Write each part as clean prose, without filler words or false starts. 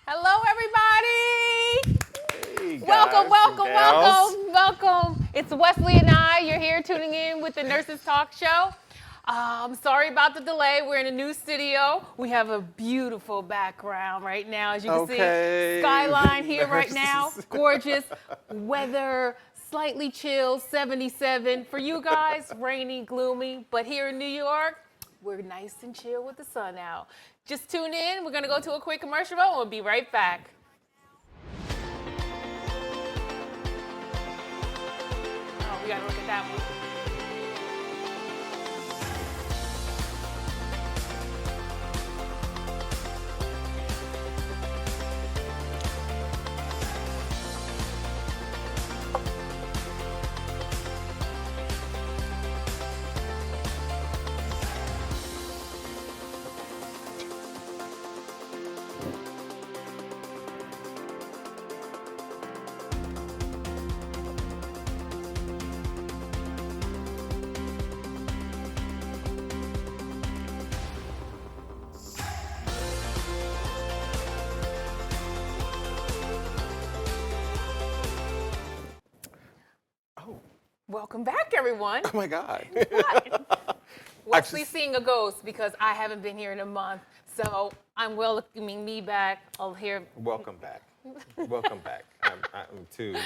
Hello, everybody. Hey Welcome, guys and welcome, gals. welcome, welcome. It's Wesley and I. You're here tuning in with the Nurses Talk Show. Sorry about the delay. We're in a new studio. We have a beautiful background right now, as you can Okay. see. Skyline here right now. Nurses. Gorgeous. Weather slightly chill, 77. For you guys, rainy, gloomy. But here in New York, we're nice and chill with the sun out. Just tune in. We're going to go to a quick commercial and we'll be right back. Oh, we got to look at that one. Welcome back, everyone. Oh my God. What? Wesley just- seeing a ghost because I haven't been here in a month. So I'm welcoming me back. I'll hear. Welcome back. Welcome back. I'm too.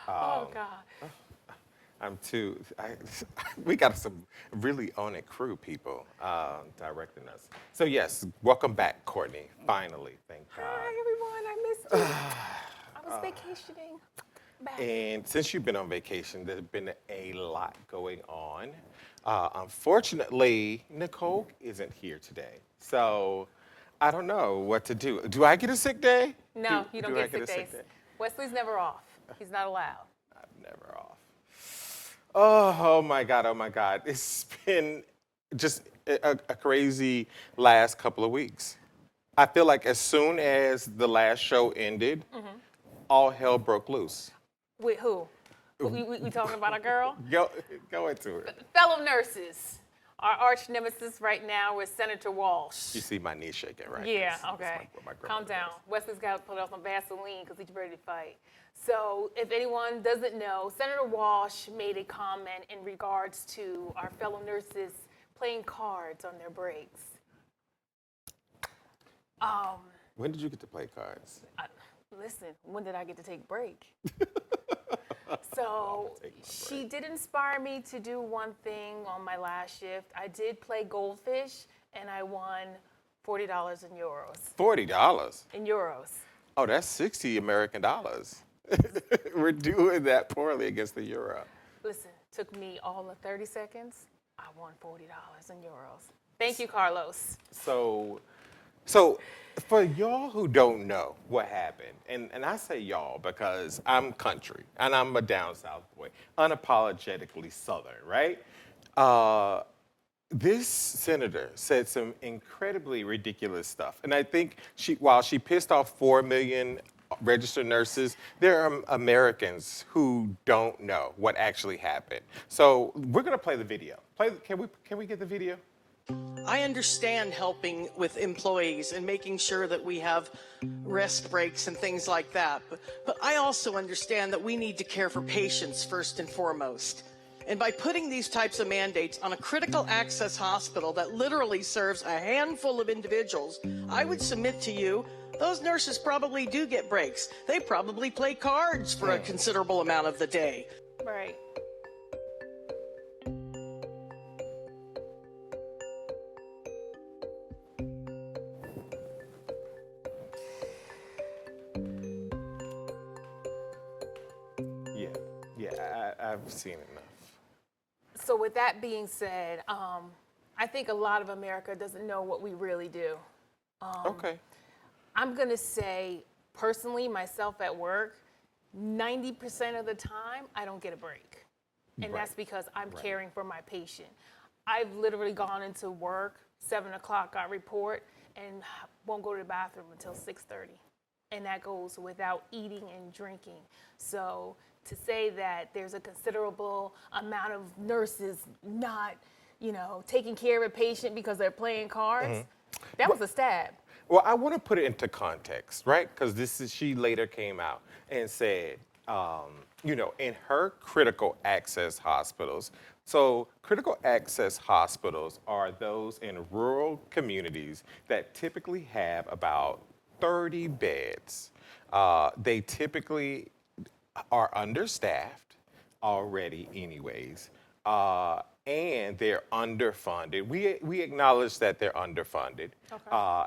Oh, God. We got some really on it crew people directing us. So yes, welcome back, Courtney. Finally, thank God. Hi, everyone. I missed you. I was vacationing. Back. And since you've been on vacation, there's been a lot going on. Unfortunately, Nicole isn't here today. So I don't know what to do. Do I get a sick day? No, you don't do I get a sick days. Wesley's never off. He's not allowed. I'm never off. Oh my God, oh my God. It's been just a crazy last couple of weeks. I feel like as soon as the last show ended, all hell broke loose. With who? We talking about a girl? Go into it. Fellow nurses. Our arch nemesis right now is Senator Walsh. You see my knee shaking, right? Yeah, That's okay. my Calm grandmother down. does. Wesley's got to put on some Vaseline because he's ready to fight. So if anyone doesn't know, Senator Walsh made a comment in regards to our fellow nurses playing cards on their breaks. When did you get to play cards? Listen, when did I get to take a break? So take my she did inspire me to do one thing on my last shift. I did play goldfish and I won $40 in euros. $40. In euros. Oh, that's 60 American dollars. We're doing that poorly against the euro. Listen, took me all of 30 seconds. I won $40 in euros. Thank you, Carlos. So for y'all who don't know what happened, and I say y'all because I'm country and I'm a down south boy, unapologetically Southern, right? This senator said some incredibly ridiculous stuff. And I think while she pissed off 4 million registered nurses, there are Americans who don't know what actually happened. So we're gonna play the video. Can we get the video? I understand helping with employees and making sure that we have rest breaks and things like that. But I also understand that we need to care for patients first and foremost. And by putting these types of mandates on a critical access hospital that literally serves a handful of individuals, I would submit to you, those nurses probably do get breaks. They probably play cards for a considerable amount of the day. Right. Yeah, I've seen enough. So with that being said, I think a lot of America doesn't know what we really do. Okay. I'm going to say, personally, myself at work, 90% of the time, I don't get a break. And Right. that's because I'm caring for my patient. I've literally gone into work, 7 o'clock, I report, and won't go to the bathroom until 6:30. And that goes without eating and drinking. So to say that there's a considerable amount of nurses not, taking care of a patient because they're playing cards, that was a stab. Well, I want to put it into context, right? Because she later came out and said, in her critical access hospitals. So critical access hospitals are those in rural communities that typically have about 30 beds. They typically are understaffed already anyways, and they're underfunded. We acknowledge that they're underfunded,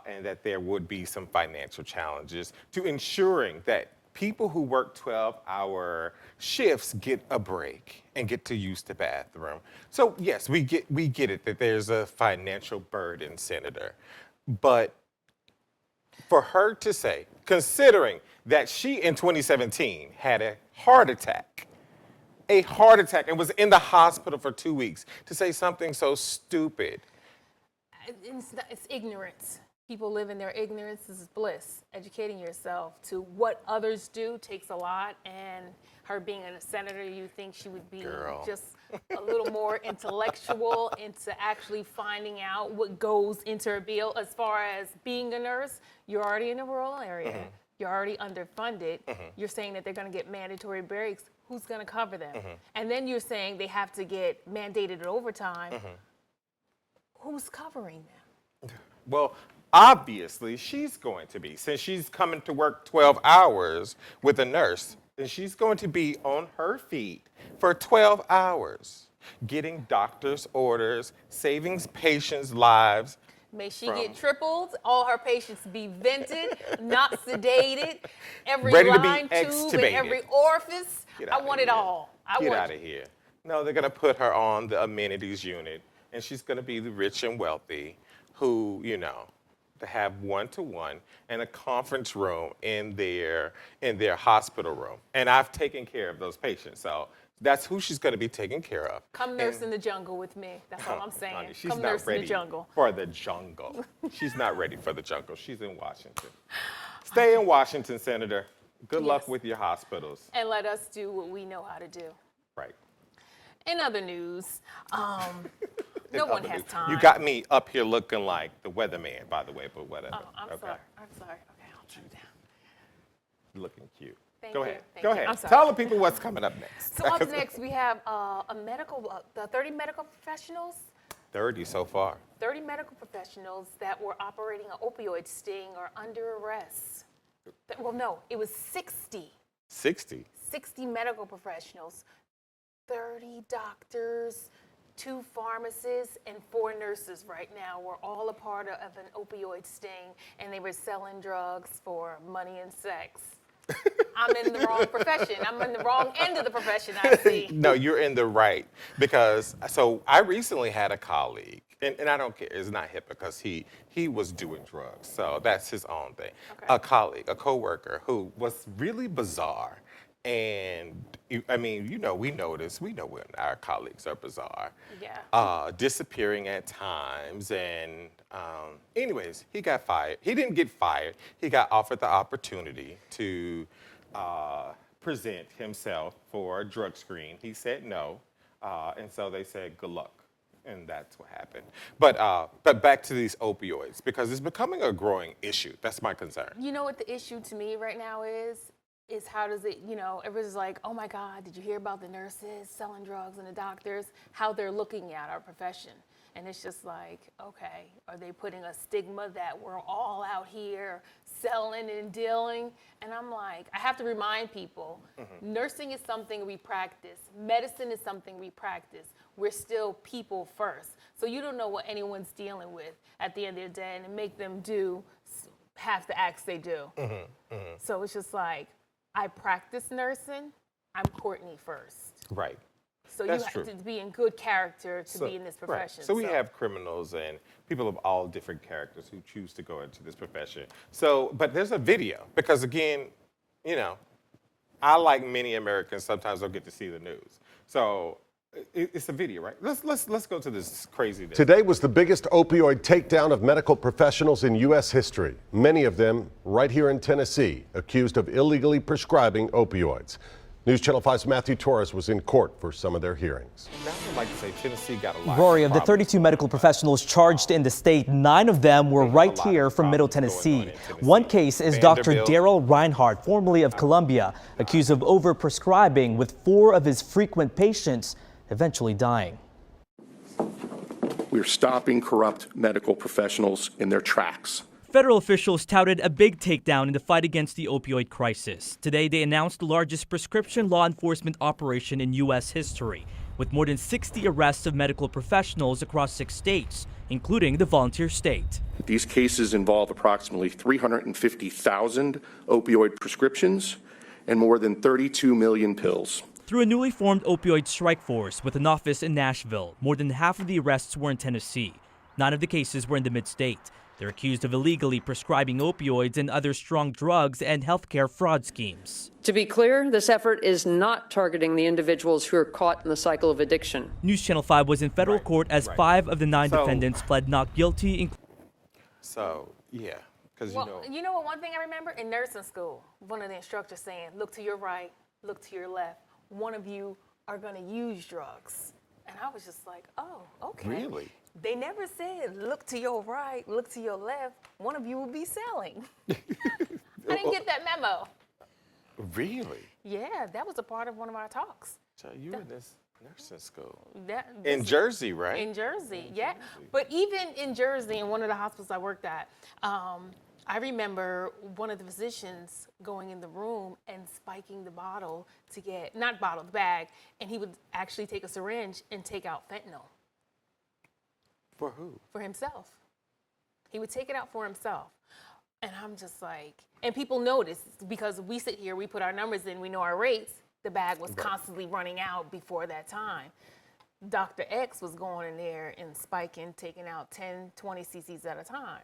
and that there would be some financial challenges to ensuring that people who work 12-hour shifts get a break and get to use the bathroom. So yes, we get it that there's a financial burden, Senator, but for her to say, considering that she in 2017 had a heart attack and was in the hospital for 2 weeks, to say something so stupid. It's ignorance. People live in their ignorance. This is bliss. Educating yourself to what others do takes a lot, and her being a senator, you think she would be just a little more intellectual into actually finding out what goes into her bill. As far as being a nurse, you're already in a rural area. You're already underfunded. You're saying that they're going to get mandatory breaks. Who's going to cover them? And then you're saying they have to get mandated overtime. Who's covering them? Well, obviously she's going to be, since she's coming to work 12 hours with a nurse, and she's going to be on her feet for 12 hours, getting doctor's orders, saving patients' lives. May she get tripled, all her patients be vented, not sedated, every Ready to be line tube and extubated. every orifice. I want it here. all. Get out of here. No, they're going to put her on the amenities unit, and she's going to be the rich and wealthy who, to have one-to-one and a conference room in their hospital room. And I've taken care of those patients, so that's who she's going to be taking care of. Come nurse in the jungle with me. That's all I'm saying. Honey, she's Come not nurse ready in the jungle. for the jungle. She's not ready for the jungle. She's in Washington. Stay in Washington, Senator. Good luck with your hospitals. And let us do what we know how to do. Right. In other news, no one has time. You got me up here looking like the weatherman, by the way, but whatever. Oh, I'm sorry. Okay, I'll turn it down. Looking cute. Thank Go you. ahead. Thank Go you. ahead. I'm sorry. Tell the people what's coming up next. So up next, we have the 30 medical professionals. 30 so far. 30 medical professionals that were operating an opioid sting are under arrest. Well, no, it was 60. 60? 60 medical professionals, 30 doctors, 2 pharmacists, and 4 nurses right now were all a part of an opioid sting, and they were selling drugs for money and sex. I'm in the wrong profession. I'm in the wrong end of the profession, I see. No, you're in the right. Because, so I recently had a colleague, and I don't care, it's not hip because he was doing drugs, so that's his own thing. Okay. A colleague, a coworker who was really bizarre. And I mean, we notice, we know when our colleagues are bizarre. Yeah. Disappearing at times. And anyways, he got fired. He didn't get fired. He got offered the opportunity to present himself for a drug screen. He said no. And so they said, good luck. And that's what happened. But back to these opioids, because it's becoming a growing issue. That's my concern. You know what the issue to me right now is how does it, everybody's like, oh my God, did you hear about the nurses selling drugs and the doctors, how they're looking at our profession? And it's just like, okay, are they putting a stigma that we're all out here selling and dealing? And I'm like, I have to remind people, nursing is something we practice. Medicine is something we practice. We're still people first. So you don't know what anyone's dealing with at the end of the day, and to make them do half the acts they do. So it's just like, I practice nursing, I'm Courtney first. Right. So That's you true. have to be in good character to be in this profession. Right. So we have criminals and people of all different characters who choose to go into this profession. So, but there's a video, because again, I, like many Americans, sometimes don't get to see the news. So it's a video, right? Let's go to this crazy day. Today was the biggest opioid takedown of medical professionals in U.S. history. Many of them right here in Tennessee, accused of illegally prescribing opioids. News Channel 5's Matthew Torres was in court for some of their hearings. Now I'd like to say Tennessee got a lot. Rory, of the 32 medical professionals charged in the state, 9 of them were right here from Middle Tennessee. One case is Dr. Daryl Reinhardt, formerly of Columbia, accused of overprescribing, with 4 of his frequent patients eventually dying. We're stopping corrupt medical professionals in their tracks. Federal officials touted a big takedown in the fight against the opioid crisis. Today, they announced the largest prescription law enforcement operation in U.S. history, with more than 60 arrests of medical professionals across 6 states, including the volunteer state. These cases involve approximately 350,000 opioid prescriptions and more than 32 million pills. Through a newly formed opioid strike force with an office in Nashville, more than half of the arrests were in Tennessee. 9 of the cases were in the mid-state. They're accused of illegally prescribing opioids and other strong drugs and healthcare fraud schemes. To be clear, this effort is not targeting the individuals who are caught in the cycle of addiction. News Channel 5 was in federal court as 5 of the 9 defendants pled not guilty. So, yeah, because you know what? One thing I remember in nursing school, one of the instructors saying, "Look to your right, look to your left. One of you are going to use drugs." And I was just like, "Oh, okay." Really? They never said, "Look to your right, look to your left. One of you will be selling." I didn't get that memo. Really? Yeah, that was a part of one of our talks. So you in this nursing school In Jersey, right? In Jersey, yeah. But even in Jersey, in one of the hospitals I worked at, I remember one of the physicians going in the room and spiking the bottle to get, not bottle, the bag, and he would actually take a syringe and take out fentanyl. For who? For himself. He would take it out for himself. And I'm just like, and people notice because we sit here, we put our numbers in, we know our rates. The bag was constantly running out before that time. Dr. X was going in there and spiking, taking out 10, 20 cc's at a time.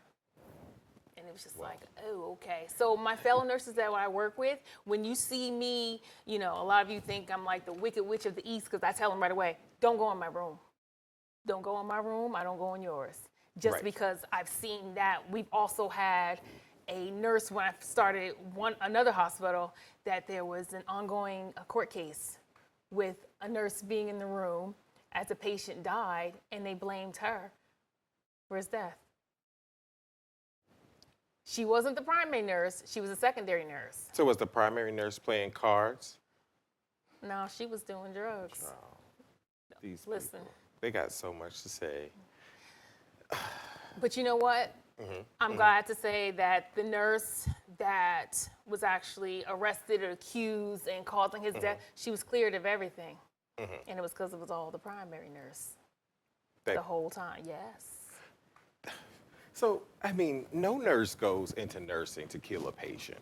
And it was just like, oh, okay. So my fellow nurses that I work with, when you see me, you know, a lot of you think I'm like the wicked witch of the East because I tell them right away, don't go in my room. Don't go in my room, I don't go in yours. Just because I've seen that. We've also had a nurse when I started another hospital that there was an ongoing court case with a nurse being in the room as a patient died and they blamed her for his death. She wasn't the primary nurse, she was a secondary nurse. So was the primary nurse playing cards? No, she was doing drugs. Oh, these Listen. people, they got so much to say. But you know what? I'm glad to say that the nurse that was actually arrested or accused and causing his death, she was cleared of everything. And it was because it was all the primary nurse the whole time, yes. So, I mean, no nurse goes into nursing to kill a patient.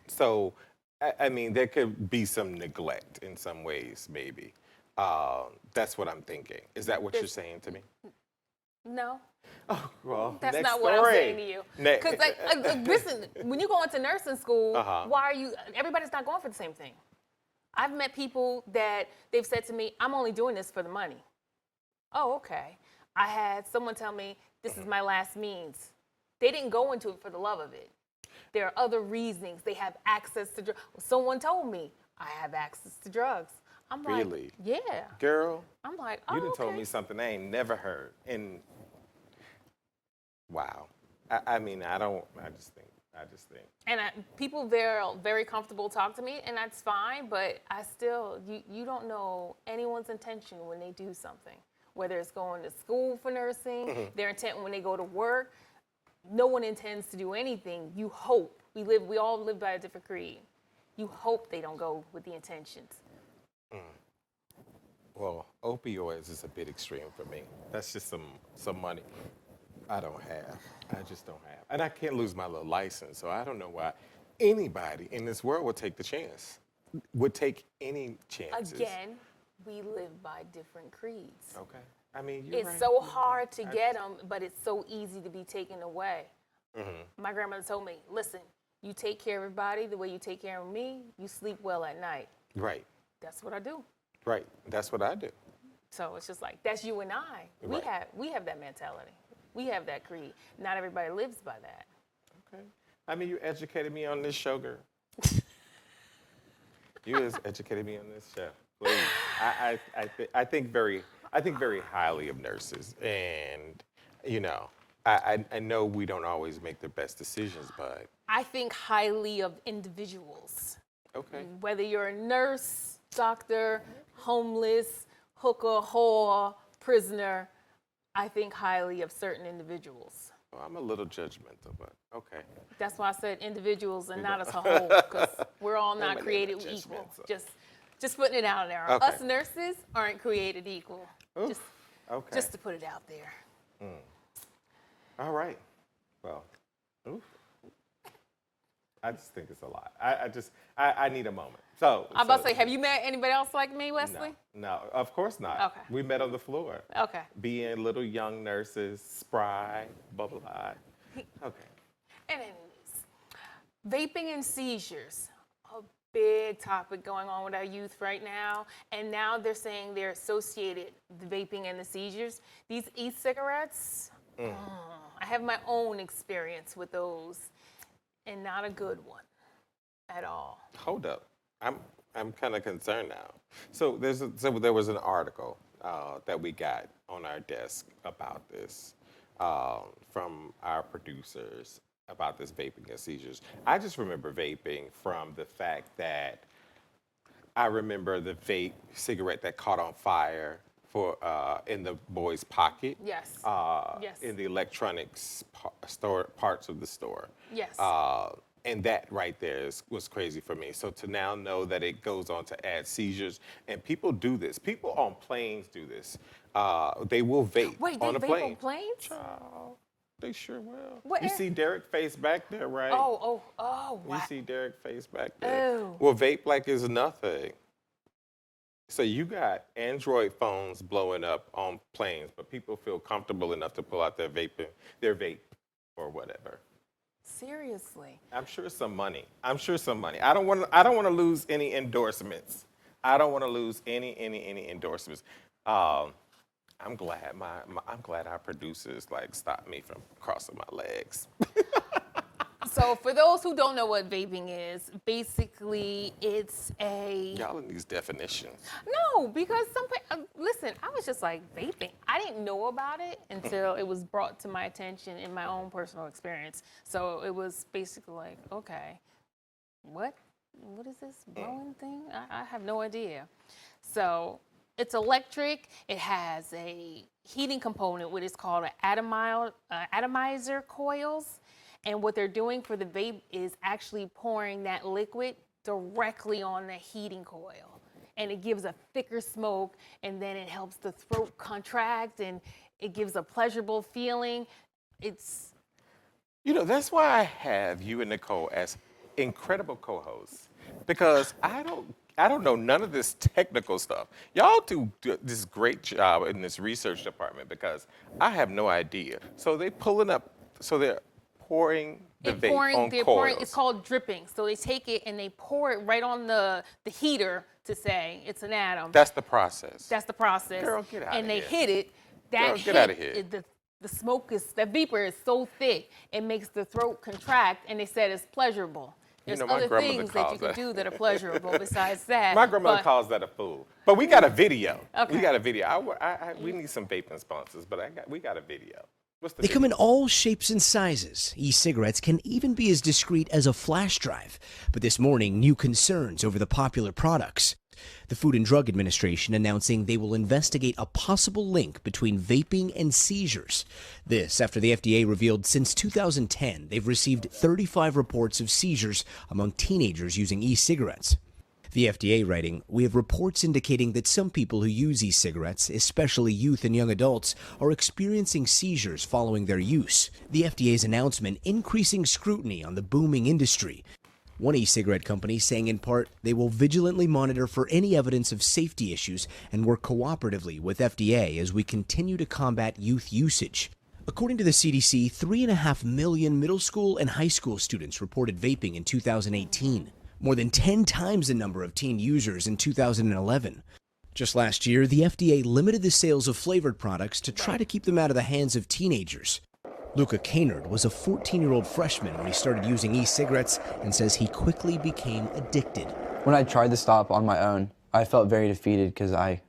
So, I mean, there could be some neglect in some ways, maybe. That's what I'm thinking. Is that what you're saying to me? No. Oh, well, That's next not what story. I'm saying to you. Because, listen, when you go into nursing school, why are you, everybody's not going for the same thing. I've met people that they've said to me, I'm only doing this for the money. Oh, okay. I had someone tell me, this is my last means. They didn't go into it for the love of it. There are other reasons. They have access to drugs. Someone told me, I have access to drugs. I'm like, Really? yeah. Girl, I'm like, oh, you done okay. told me something I ain't never heard. And wow. I mean, I just think. And people there are very comfortable talk to me, and that's fine, but I still, you don't know anyone's intention when they do something. Whether it's going to school for nursing, their intent when they go to work, no one intends to do anything. You hope. We all live by a different creed. You hope they don't go with the intentions. Well, opioids is a bit extreme for me. That's just some money I don't have. I just don't have. And I can't lose my little license, so I don't know why anybody in this world would take the chance, would take any chances. Again, we live by different creeds. Okay. I mean, you're It's right. so hard to get them, but it's so easy to be taken away. My grandmother told me, listen, you take care of everybody the way you take care of me, you sleep well at night. Right. That's what I do. Right. That's what I do. So it's just like, that's you and I. Right. We have that mentality. We have that creed. Not everybody lives by that. Okay. I mean, you educated me on this show, girl. You has educated me on this, Chef. Please. I think very highly of nurses, and you know, I know we don't always make the best decisions, but I think highly of individuals. okay. Whether you're a nurse, doctor, homeless, hooker, whore, prisoner, I think highly of certain individuals. Well, I'm a little judgmental, but okay. That's why I said individuals and not as a whole, because we're all not created equal. Just putting it out there. Okay. Us nurses aren't created equal. Oof. Okay. Just to put it out there. All right. Well, oof. I just think it's a lot. I need a moment. So I'm about to say, have you met anybody else like me, Wesley? No, of course not. Okay. We met on the floor. Okay. Being little young nurses, spry, bubble-eyed. Okay. And anyways, vaping and seizures, a big topic going on with our youth right now. And now they're saying they're associated, the vaping and the seizures. These e-cigarettes, I have my own experience with those, and not a good one at all. Hold up. I'm kind of concerned now. So there was an article that we got on our desk about this from our producers about this vaping and seizures. I just remember vaping from the fact that I remember the vape cigarette that caught on fire in the boy's pocket. Yes. Yes. In the electronics parts of the store. Yes. And that right there was crazy for me. So to now know that it goes on to add seizures, and people do this. People on planes do this. They will vape Wait, on they a vape plane. on planes? Child, they sure will. What You air- see Derek's face back there, right? Oh, You wow. see Derek's face back there. Oh. Well, vape like is nothing. So you got Android phones blowing up on planes, but people feel comfortable enough to pull out their vape or whatever. Seriously. I'm sure some money. I don't want to lose any endorsements. I don't want to lose any endorsements. I'm glad I'm glad our producers stopped me from crossing my legs. So for those who don't know what vaping is, basically it's a... Y'all in these definitions. No, because listen, I was just like, vaping. I didn't know about it until it was brought to my attention in my own personal experience. So it was basically like, okay, what is this blowing thing? I have no idea. So it's electric. It has a heating component, which is called an atomizer coils. And what they're doing for the vape is actually pouring that liquid directly on the heating coil. And it gives a thicker smoke, and then it helps the throat contract, and it gives a pleasurable feeling. It's... That's why I have you and Nicole as incredible co-hosts, because I don't know none of this technical stuff. Y'all do this great job in this research department because I have no idea. So they're pouring the vape on coils. It's called dripping. So they take it and they pour it right on the heater to say it's an atom. That's the process. That's the process. Girl, get out of And they here. hit it. Girl, get outta here. The smoke the vapor is so thick, it makes the throat contract, and they said it's pleasurable. There's my other grandmother things that you calls can that. do that are pleasurable besides that. My grandmother but- calls that a fool. But we got a video. Okay. We got a video. We need some vaping sponsors, but we got a video. What's the They come in video? all shapes and sizes. E-cigarettes can even be as discreet as a flash drive. But this morning, new concerns over the popular products. The Food and Drug Administration announcing they will investigate a possible link between vaping and seizures. This after the FDA revealed since 2010, they've received 35 reports of seizures among teenagers using e-cigarettes. The FDA writing, "We have reports indicating that some people who use e-cigarettes, especially youth and young adults, are experiencing seizures following their use." The FDA's announcement increasing scrutiny on the booming industry. One e-cigarette company saying in part they will vigilantly monitor for any evidence of safety issues and work cooperatively with FDA as we continue to combat youth usage. According to the CDC, 3.5 million middle school and high school students reported vaping in 2018. More than 10 times the number of teen users in 2011. Just last year, the FDA limited the sales of flavored products to try to keep them out of the hands of teenagers. Luca Kaynard was a 14-year-old freshman when he started using e-cigarettes and says he quickly became addicted. When I tried to stop on my own, I felt very defeated because I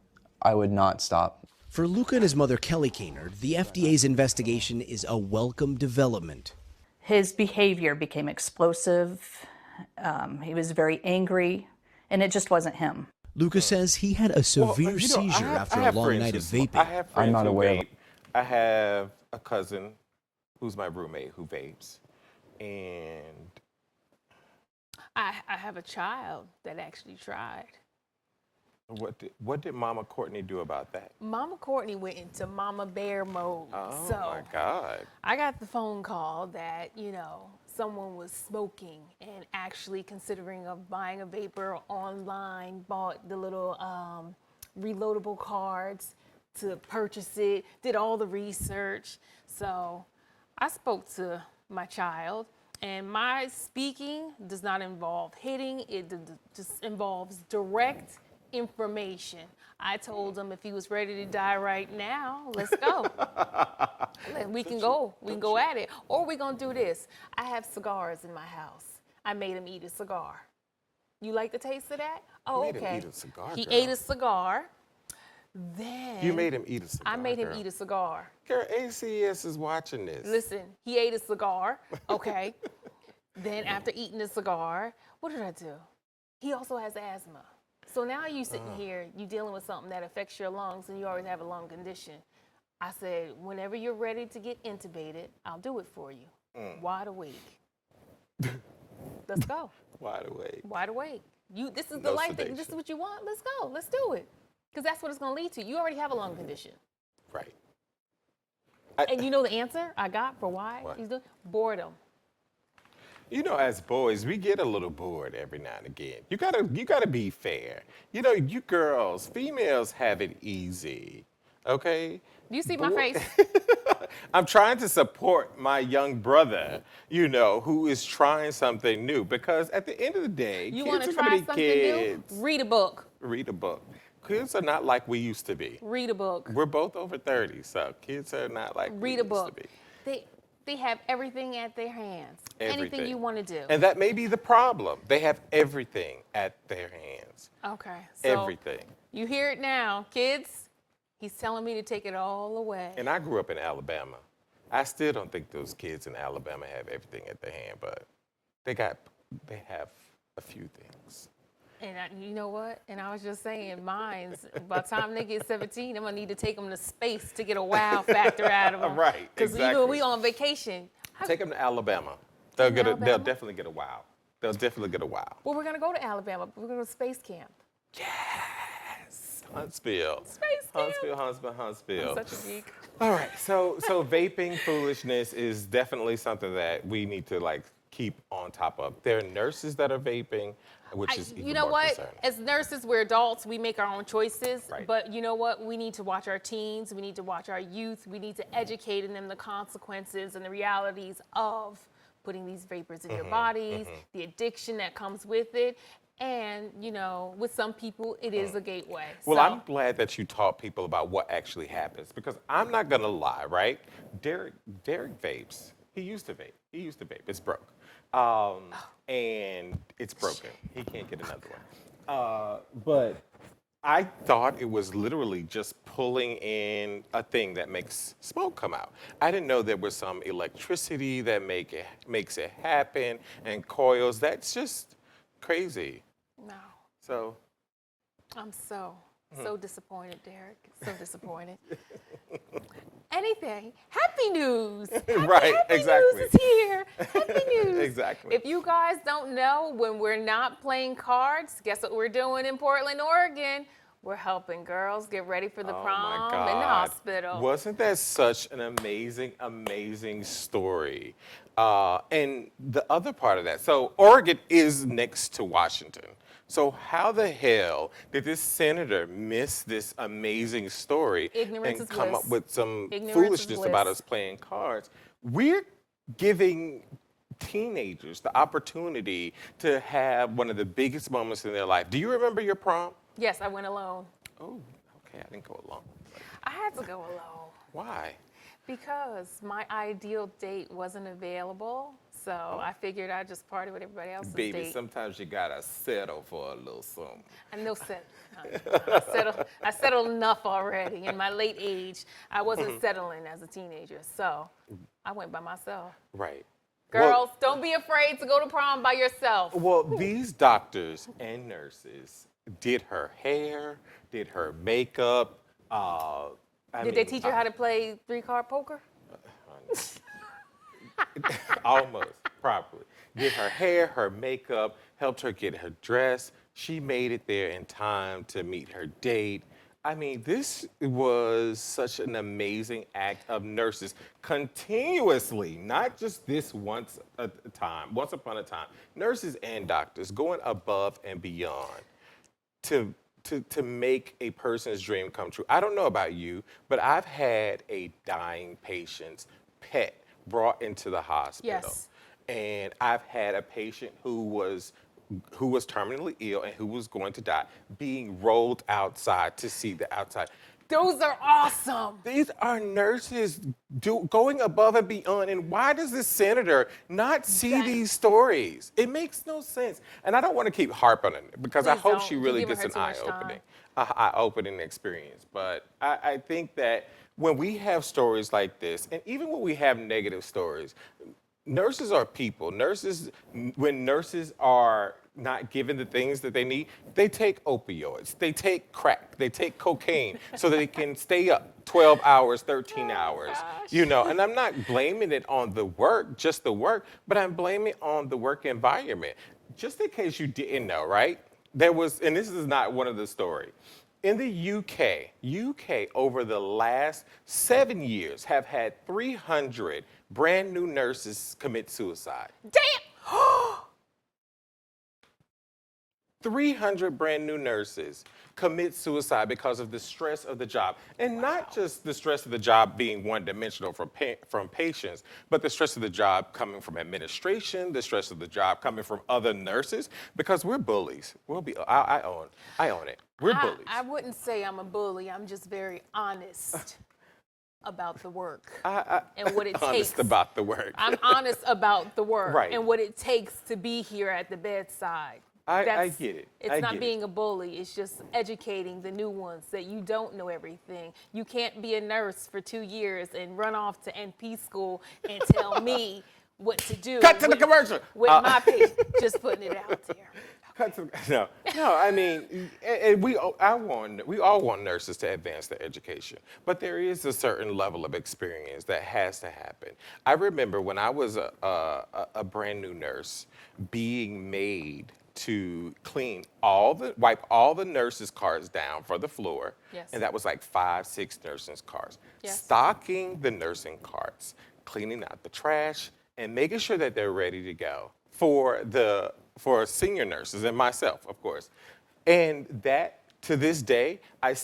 would not stop. For Luca and his mother, Kelly Kaynard, the FDA's investigation is a welcome development. His behavior became explosive. He was very angry, and it just wasn't him. Luca says he had a severe seizure after a long night of vaping. I'm not aware of it. I have a cousin who's my roommate who vapes, and I have a child that actually tried. What did Mama Courtney do about that? Mama Courtney went into Mama Bear mode. Oh so my God. I got the phone call that, someone was smoking and actually considering of buying a vapor online, bought the little reloadable cards to purchase it, did all the research. So I spoke to my child, and my speaking does not involve hitting, it just involves direct information. I told him if he was ready to die right now, let's go. We can go at it. Or we're gonna do this. I have cigars in my house. I made him eat a cigar. You like the taste of that? Oh, You made okay. him eat a cigar, He girl. ate a cigar. Then You made him eat a cigar. I made him girl. eat a cigar. Girl, ACS is watching this. Listen, he ate a cigar, okay? Then after eating the cigar, what did I do? He also has asthma. So now you sitting here, you dealing with something that affects your lungs, and you already have a lung condition. I said, whenever you're ready to get intubated, I'll do it for you. Wide awake. Let's go. Wide awake. Wide awake. This is the No life that sedation. this is what you want. Let's go. Let's do it. Because that's what it's going to lead to. You already have a lung condition. Right. And you know the answer I got for why What? he's doing? Boredom. As boys, we get a little bored every now and again. You gotta be fair. You girls, females have it easy, okay? You see my face? I'm trying to support my young brother, who is trying something new. Because at the end of the day, You kids want to are gonna try be something kids. new? Read a book. Read a book. Kids are not like we used to be. Read a book. We're both over 30, so kids are not like we Read a used book. to be. They have everything at their hands. Anything Everything. you want to do. And that may be the problem. They have everything at their hands. Okay. So Everything. You hear it now, kids. He's telling me to take it all away. And I grew up in Alabama. I still don't think those kids in Alabama have everything at their hand, but they have a few things. And you know what? And I was just saying, mine's, by the time they get 17, I'm going to need to take them to space to get a wow factor out of them. Right, Because exactly. even we on vacation. Take them to Alabama. They'll Alabama? definitely get a wow. They'll definitely get a wow. Well, we're going to go to Alabama. We're going to go to space camp. Yes. Huntsville. Space camp. Huntsville. I'm such a geek. All right. So vaping foolishness is definitely something that we need to keep on top of. There are nurses that are vaping, which is even You know more what? concerning. As nurses, we're adults. We make our own choices. Right. But you know what? We need to watch our teens. We need to watch our youth. We need to educate them the consequences and the realities of putting these vapors in their bodies, the addiction that comes with it. And, with some people, it is a gateway. Well, So- I'm glad that you taught people about what actually happens, because I'm not gonna lie, right? Derek vapes. He used to vape. It's broke. And it's broken. He can't get another one. But I thought it was literally just pulling in a thing that makes smoke come out. I didn't know there was some electricity that makes it happen, and coils. That's just crazy. No. So I'm so disappointed, Derek. So disappointed. Anything. Happy news. Right, Happy exactly. news is here. Happy news. Exactly. If you guys don't know, when we're not playing cards, guess what we're doing in Portland, Oregon? We're helping girls get ready for the prom in the hospital. Wasn't that such an amazing, amazing story? And the other part of that, so Oregon is next to Washington. So how the hell did this senator miss this amazing story Ignorance and is come bliss. up with some Ignorance is foolishness about bliss. us playing cards? We're giving teenagers the opportunity to have one of the biggest moments in their life. Do you remember your prom? Yes, I went alone. Oh, okay, I didn't go along. I had to go alone Why? because my ideal date wasn't available. So I figured I'd just party with everybody else's Baby, date. sometimes you gotta settle for a little something. I know I settled enough already. In my late age, I wasn't settling as a teenager, so I went by myself. Right. Girls, don't be afraid to go to prom by yourself. Well, these doctors and nurses did her hair, did her makeup. Did they teach her how to play 3-card poker? Almost, properly. Did her hair, her makeup, helped her get her dress. She made it there in time to meet her date. I mean, this was such an amazing act of nurses continuously, not just this once upon a time. Nurses and doctors going above and beyond to make a person's dream come true. I don't know about you, but I've had a dying patient's pet brought into the hospital. Yes. And I've had a patient who was terminally ill and who was going to die being rolled outside to see the outside. Those are awesome. These are nurses going above and beyond. And why does the senator not see these stories? It makes no sense. And I don't want to keep harping on it because I Please hope don't. she You're really giving gets her an too much eye-opening experience. But I think that when we have stories like this, and even when we have negative stories, nurses are people. When nurses are not given the things that they need, they take opioids, they take crack, they take cocaine so that they can stay up 12 hours, 13 hours, you know. And I'm not blaming it on the work, just the work, but I'm blaming it on the work environment. Just in case you didn't know, right? There was, and this is not one of the stories, in the UK over the last 7 years have had 300 brand new nurses commit suicide. Damn! 300 brand new nurses commit suicide because of the stress of the job. And not just the stress of the job being one-dimensional from patients, but the stress of the job coming from administration, the stress of the job coming from other nurses, because we're bullies. I own it. We're bullies. I wouldn't say I'm a bully. I'm just very honest about the work and what it takes. Honest about the work. I'm honest about the work Right. and what it takes to be here at the bedside. I get it. It's not being a bully. It's just educating the new ones that you don't know everything. You can't be a nurse for 2 years and run off to NP school and tell me what to do. Cut to the commercial. With my patient. Just putting it out there. No. I mean, and we all want nurses to advance their education, but there is a certain level of experience that has to happen. I remember when I was a brand new nurse, being made to wipe all the nurses' carts down for the floor, Yes. and that was like 5-6 nursing carts. Yes. Stocking the nursing carts, cleaning out the trash, and making sure that they're ready to go for senior nurses and myself, of course. And that, to this day,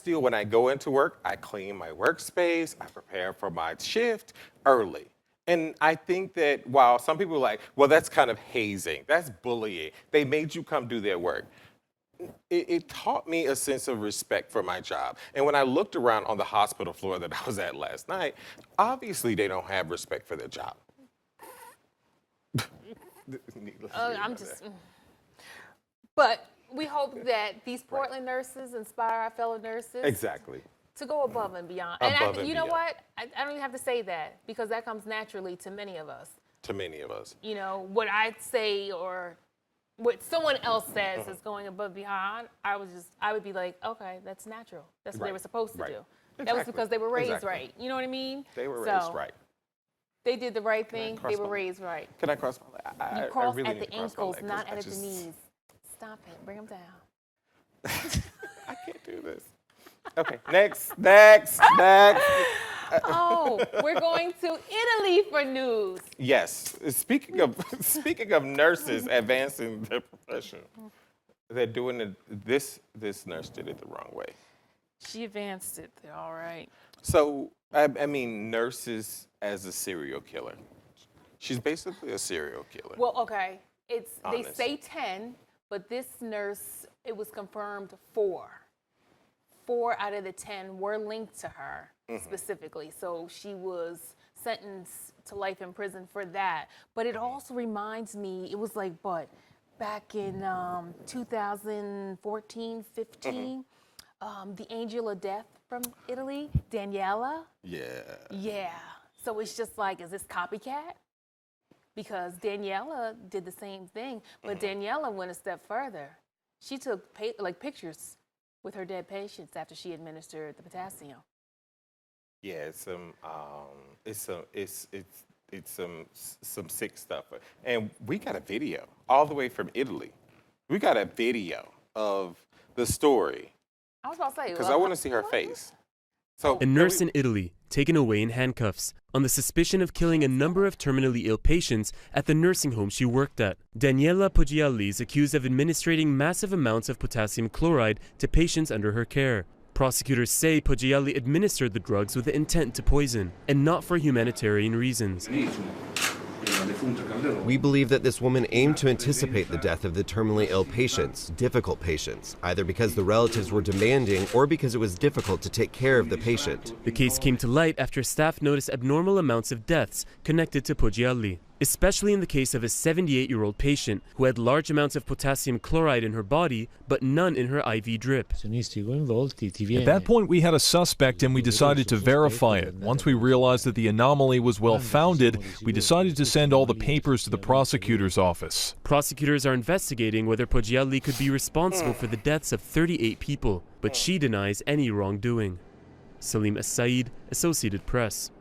when I go into work, I clean my workspace, I prepare for my shift early. And I think that while some people are like, well, that's kind of hazing, that's bullying, they made you come do their work. It taught me a sense of respect for my job. And when I looked around on the hospital floor that I was at last night, obviously they don't have respect for their job. But we hope that these Portland nurses inspire our fellow nurses. Exactly. To go above and beyond. You know what? I don't even have to say that because that comes naturally to many of us. You know, what I say or what someone else says is going above and beyond, I would be like, okay, that's natural. That's what they were supposed to do. Exactly. That was because they were raised right. You know what I mean? They were raised right. They did the right thing. They were raised right. Can I cross my leg? You cross really at the ankles, not at the knees. Stop it. Bring them down. I can't do this. Okay, next. Oh, we're going to Italy for news. Yes. Speaking of nurses advancing their profession, they're doing it. This nurse did it the wrong way. She advanced it. All right. So I mean, nurses as a serial killer. She's basically a serial killer. Well, okay. They Honest. say 10, but this nurse, it was confirmed 4. 4 out of the 10 were linked to her specifically. So she was sentenced to life in prison for that. But it also reminds me, it was like, what, back in 2014, 15, the angel of death from Italy, Daniela. Yeah. Yeah. So it's just like, is this copycat? Because Daniela did the same thing, but Daniela went a step further. She took pictures with her dead patients after she administered the potassium. Yeah, it's some sick stuff. And we got a video all the way from Italy. We got a video of the story. I was about to say, Because I want to see her face. So A nurse in Italy taken away in handcuffs on the suspicion of killing a number of terminally ill patients at the nursing home she worked at. Daniela Poggialli is accused of administering massive amounts of potassium chloride to patients under her care. Prosecutors say Poggialli administered the drugs with the intent to poison and not for humanitarian reasons. We believe that this woman aimed to anticipate the death of the terminally ill patients, difficult patients, either because the relatives were demanding or because it was difficult to take care of the patient. The case came to light after staff noticed abnormal amounts of deaths connected to Poggialli, especially in the case of a 78-year-old patient who had large amounts of potassium chloride in her body but none in her IV drip. At that point, we had a suspect and we decided to verify it. Once we realized that the anomaly was well-founded, we decided to send all the papers to the prosecutor's office. Prosecutors are investigating whether Poggialli could be responsible for the deaths of 38 people, but she denies any wrongdoing. Salim As-Said, Associated Press.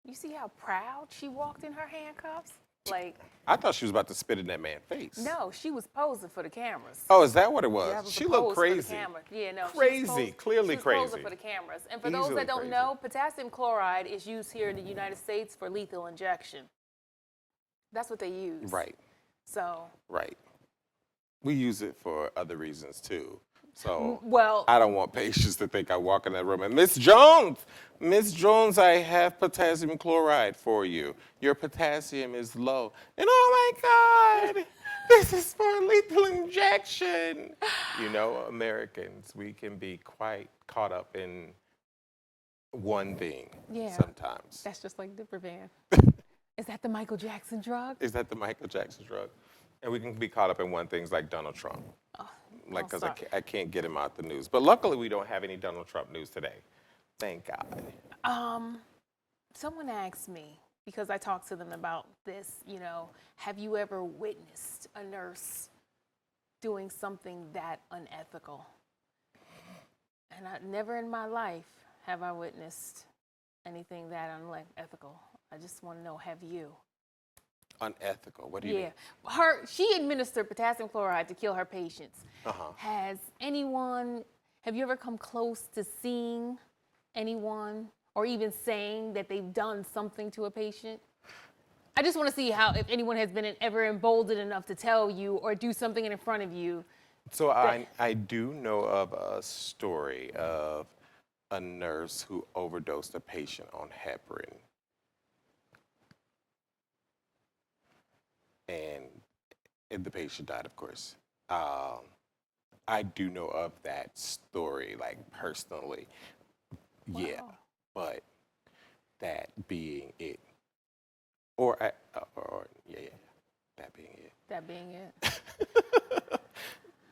You see how proud she walked in her handcuffs? Like, I thought she was about to spit in that man's face. no, she was posing for the cameras. Oh, is that what it was? That was She the looked pose for the crazy. camera. Yeah, no, Crazy, clearly she was crazy. posing for the cameras. And for those Easily that don't crazy. know, potassium chloride is used here in the United States for lethal injection. That's what they use. Right, So, right. We use it for other reasons too. So well, I don't want patients to think I walk in that room and Miss Jones, I have potassium chloride for you. Your potassium is low. And oh my God, this is for lethal injection. You know, Americans, we can be quite caught up in one thing sometimes. that's just like Diprovan. Is that the Michael Jackson drug? Is that the Michael Jackson drug? And we can be caught up in one thing like Donald Trump. Like, because I can't get him out the news. But luckily, we don't have any Donald Trump news today. Thank God. Someone asked me, because I talked to them about this, you know, have you ever witnessed a nurse doing something that unethical? And never in my life have I witnessed anything that unethical. I just want to know, have you? Unethical. What do you mean? She administered potassium chloride to kill her patients. Have you ever come close to seeing anyone or even saying that they've done something to a patient? I just want to see if anyone has been ever emboldened enough to tell you or do something in front of you. So I do know of a story of a nurse who overdosed a patient on heparin. And the patient died, of course. I do know of that story, like, personally. Wow. Yeah, but that being it. That being it. That being it.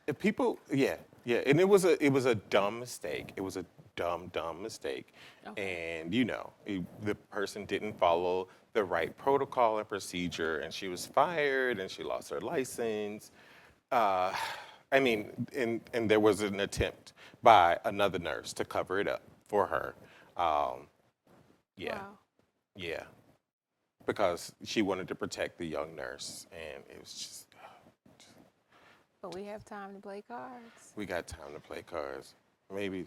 If people, and it was a dumb mistake. It was a dumb mistake. Okay. And, you know, the person didn't follow the right protocol and procedure, and she was fired, and she lost her license. And there was an attempt by another nurse to cover it up for her. Wow. Yeah. Because she wanted to protect the young nurse, and it was just. But we have time to play cards. We got time to play cards. Maybe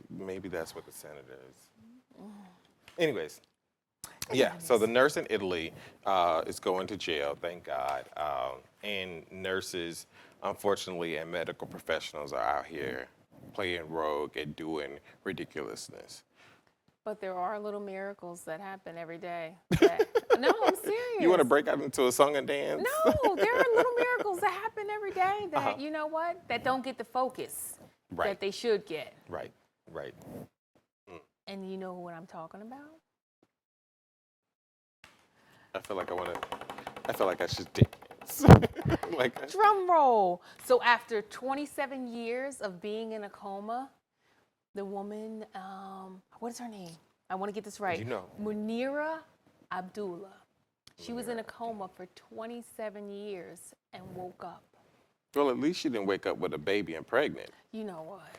that's what the senator is. Anyways, so the nurse in Italy is going to jail, thank God. And nurses, unfortunately, and medical professionals are out here playing rogue and doing ridiculousness. But there are little miracles that happen every day. No, I'm serious. You want to break out into a song and dance? No, there are little miracles that happen every day that, you know what, that don't get the focus that they should get. Right. And you know what I'm talking about? I feel like I should dance. Like, Drum roll. So after 27 years of being in a coma, the woman, what is her name? I want to get this right. You know. Munira Abdullah. She was in a coma for 27 years and woke up. well, at least she didn't wake up with a baby and pregnant. You know what?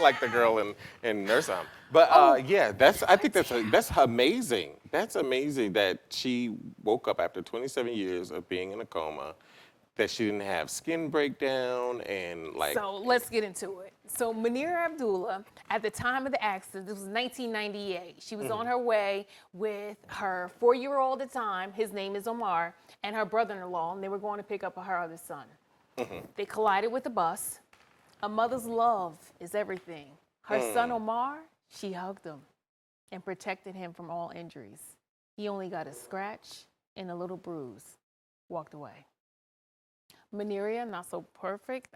Like the girl in Nurse Home. But yeah, I think that's amazing. That's amazing that she woke up after 27 years of being in a coma, that she didn't have skin breakdown and like. So let's get into it. So Munira Abdullah, at the time of the accident, this was 1998. She was on her way with her 4-year-old at the time, his name is Omar, and her brother-in-law, and they were going to pick up her other son. They collided with the bus. A mother's love is everything. Her son Omar, she hugged him and protected him from all injuries. He only got a scratch and a little bruise. Walked away. Munira, not so perfect,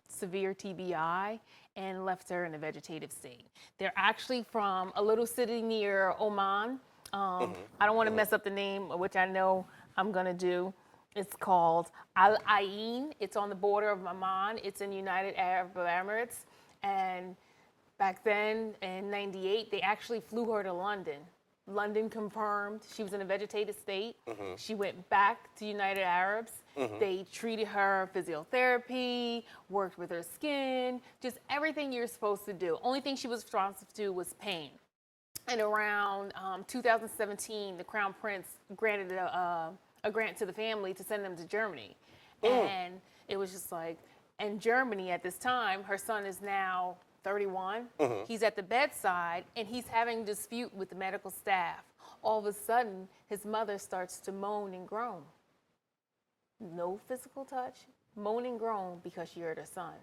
severe TBI, and left her in a vegetative state. They're actually from a little city near Oman. I don't want to mess up the name, which I know I'm going to do. It's called Al Ain. It's on the border of Oman. It's in United Arab Emirates. And back then, in '98, they actually flew her to London. London confirmed she was in a vegetative state. She went back to United Arabs. They treated her physiotherapy, worked with her skin, just everything you're supposed to do. Only thing she was responsive to was pain. And around 2017, the Crown Prince granted a grant to the family to send them to Germany. And it was just like, in Germany at this time, her son is now 31. He's at the bedside and he's having a dispute with the medical staff. All of a sudden, his mother starts to moan and groan. No physical touch, moan and groan because she heard her son.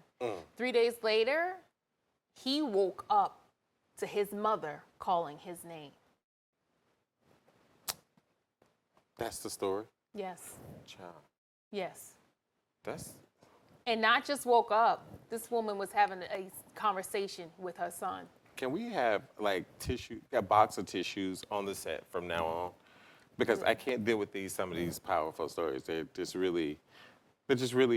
3 days later, he woke up to his mother calling his name. That's the story? Yes. Child. Yes. That's. And not just woke up, this woman was having a conversation with her son. Can we have like a box of tissues on the set from now on? Because I can't deal with some of these powerful stories. They're just really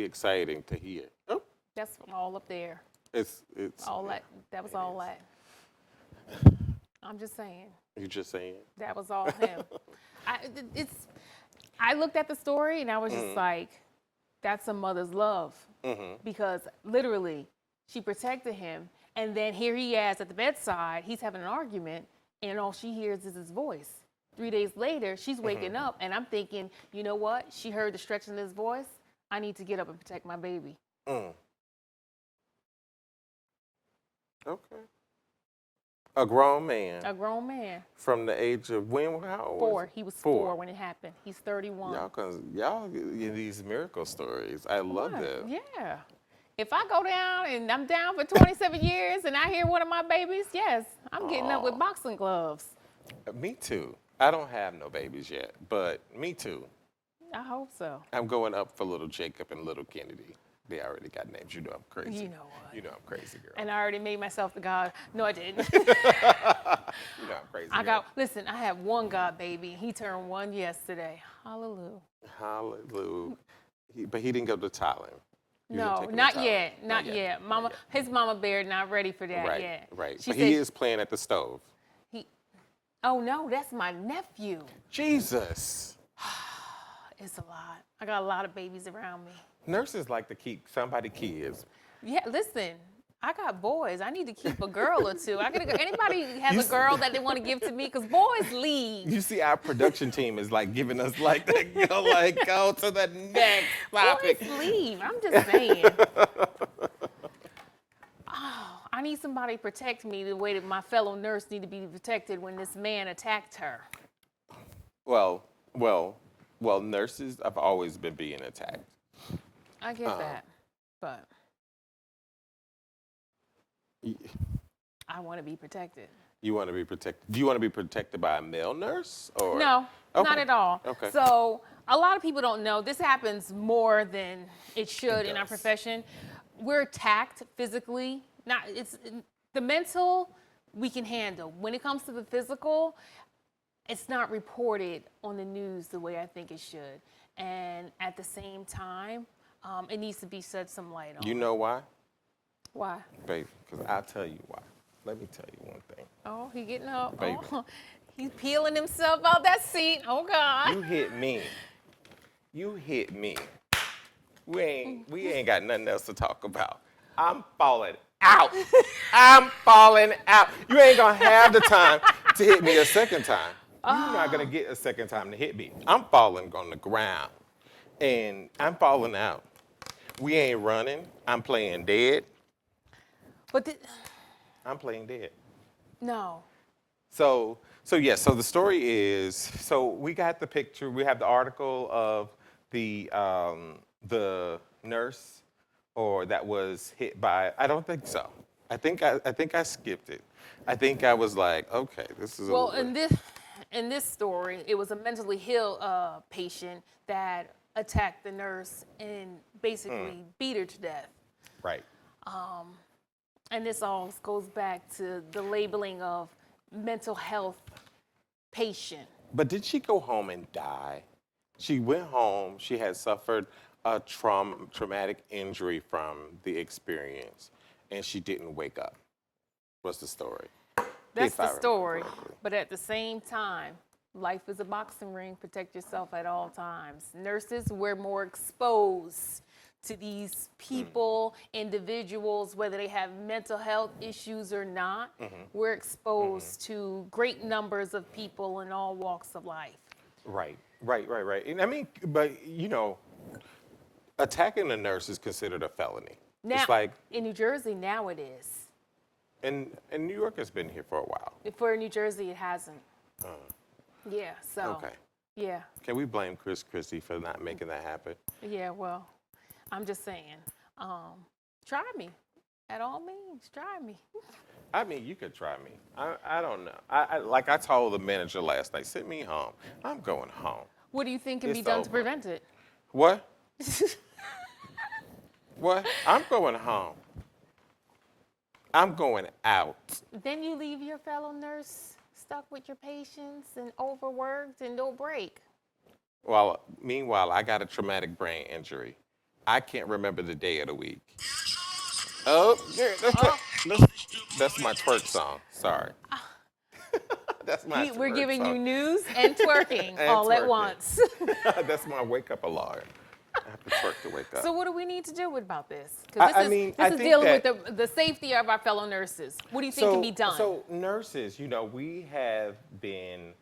exciting to hear. Oh. That's all up there. It's all that. That was all that. I'm just saying. You're just saying. That was all him. I looked at the story and I was just like, that's a mother's love. Because literally, she protected him. And then here he is at the bedside. He's having an argument. And all she hears is his voice. 3 days later, she's waking up. And I'm thinking, you know what? She heard the stretch in his voice. I need to get up and protect my baby. Okay. A grown man. A grown man. From the age of when? How old? 4. He was 4 when it happened. He's 31. Y'all in these miracle stories. I love that. Yeah. If I go down and I'm down for 27 years and I hear one of my babies, yes, I'm getting up with boxing gloves. Me too. I don't have no babies yet, but me too. I hope so. I'm going up for little Jacob and little Kennedy. They already got names. You know I'm crazy. You know what? You know I'm crazy, girl. And I already made myself the God. No, I didn't. You know I'm crazy, Listen, I have one God baby. He turned 1 yesterday. Hallelujah. Hallelujah. But he didn't go to Thailand. No, not yet. Not yet. Mama, his mama bear not ready for that yet. Right. She but said, he is playing at the stove. Oh no, that's my nephew. Jesus. It's a lot. I got a lot of babies around me. Nurses like to keep somebody kids. Yeah, listen, I got boys. I need to keep a girl or two. I gotta go. Anybody has a girl that they want to give to me? Because boys leave. You see, our production team is like giving us like that. Go to the next topic. Boys leave. I'm just saying. I need somebody to protect me the way that my fellow nurse need to be protected when this man attacked her. Well, nurses have always been being attacked. I get that, but I want to be protected. You want to be protected? Do you want to be protected by a male nurse? Or? No, not at all. Okay. So a lot of people don't know. This happens more than it should in our profession. We're attacked physically. It's the mental we can handle. When it comes to the physical, it's not reported on the news the way I think it should. And at the same time, it needs to be shed some light on. You know why? Why? Baby, because I'll tell you why. Let me tell you one thing. Oh, he getting up. Baby. Oh, he's peeling himself out that seat. Oh, God. You hit me. You hit me. We ain't got nothing else to talk about. I'm falling out. I'm falling out. You ain't gonna have the time to hit me a second time. You're not gonna get a second time to hit me. I'm falling on the ground. And I'm falling out. We ain't running. I'm playing dead. But I'm playing dead. no. So the story is, so we got the picture, we have the article of the nurse or that was hit by, I don't think so. I think I skipped it. I think I was like, okay, this is Well, in this story, it was a mentally ill patient that attacked the nurse and basically beat her to death. Right. And this all goes back to the labeling of mental health patient. But did she go home and die? She went home, she had suffered a traumatic injury from the experience, and she didn't wake up. What's the story? That's the story. But at the same time, life is a boxing ring. Protect yourself at all times. Nurses, we're more exposed to these people, individuals, whether they have mental health issues or not. We're exposed to great numbers of people in all walks of life. Right. And I mean, but you know, attacking a nurse is considered a felony. Now, it's like in New Jersey, now it is. and New York has been here for a while. For New Jersey, it hasn't. Yeah, so. Okay. Yeah. Can we blame Chris Christie for not making that happen? Yeah, well, I'm just saying, try me. At all means, try me. I mean, you could try me. I don't know. Like I told the manager last night, send me home. I'm going home. What do you think can It's be done over. to prevent it? What? What? I'm going home. I'm going out. Then you leave your fellow nurse stuck with your patients and overworked and no break. Well, meanwhile, I got a traumatic brain injury. I can't remember the day of the week. Oh, yeah, that's my twerk song. Sorry. That's my We're twerk giving song. you news and twerking And all at twerking. once. That's my wake up alarm. I have to twerk to wake up. So what do we need to do about this? Because I this mean, is I think dealing with that- the safety of our fellow nurses. What do you think can be done? So nurses, you know, we have been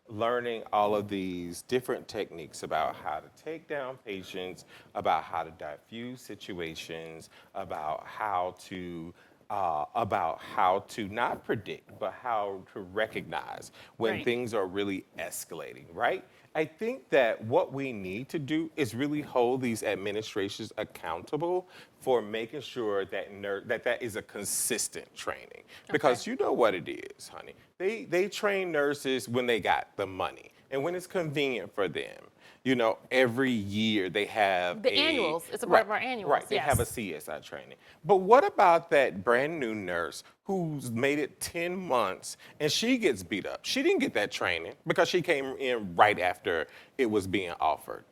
learning all of these different techniques about how to take down patients, about how to diffuse situations, about how to not predict, but how to recognize when Right. things are really escalating, right? I think that what we need to do is really hold these administrations accountable for making sure that that is a consistent training. Because you know what it is, honey. They train nurses when they got the money and when it's convenient for them. You know, every year they have The annuals. It's a part of our annuals, Right, they yes. have a CSI training. But what about that brand new nurse who's made it 10 months and she gets beat up? She didn't get that training because she came in right after it was being offered.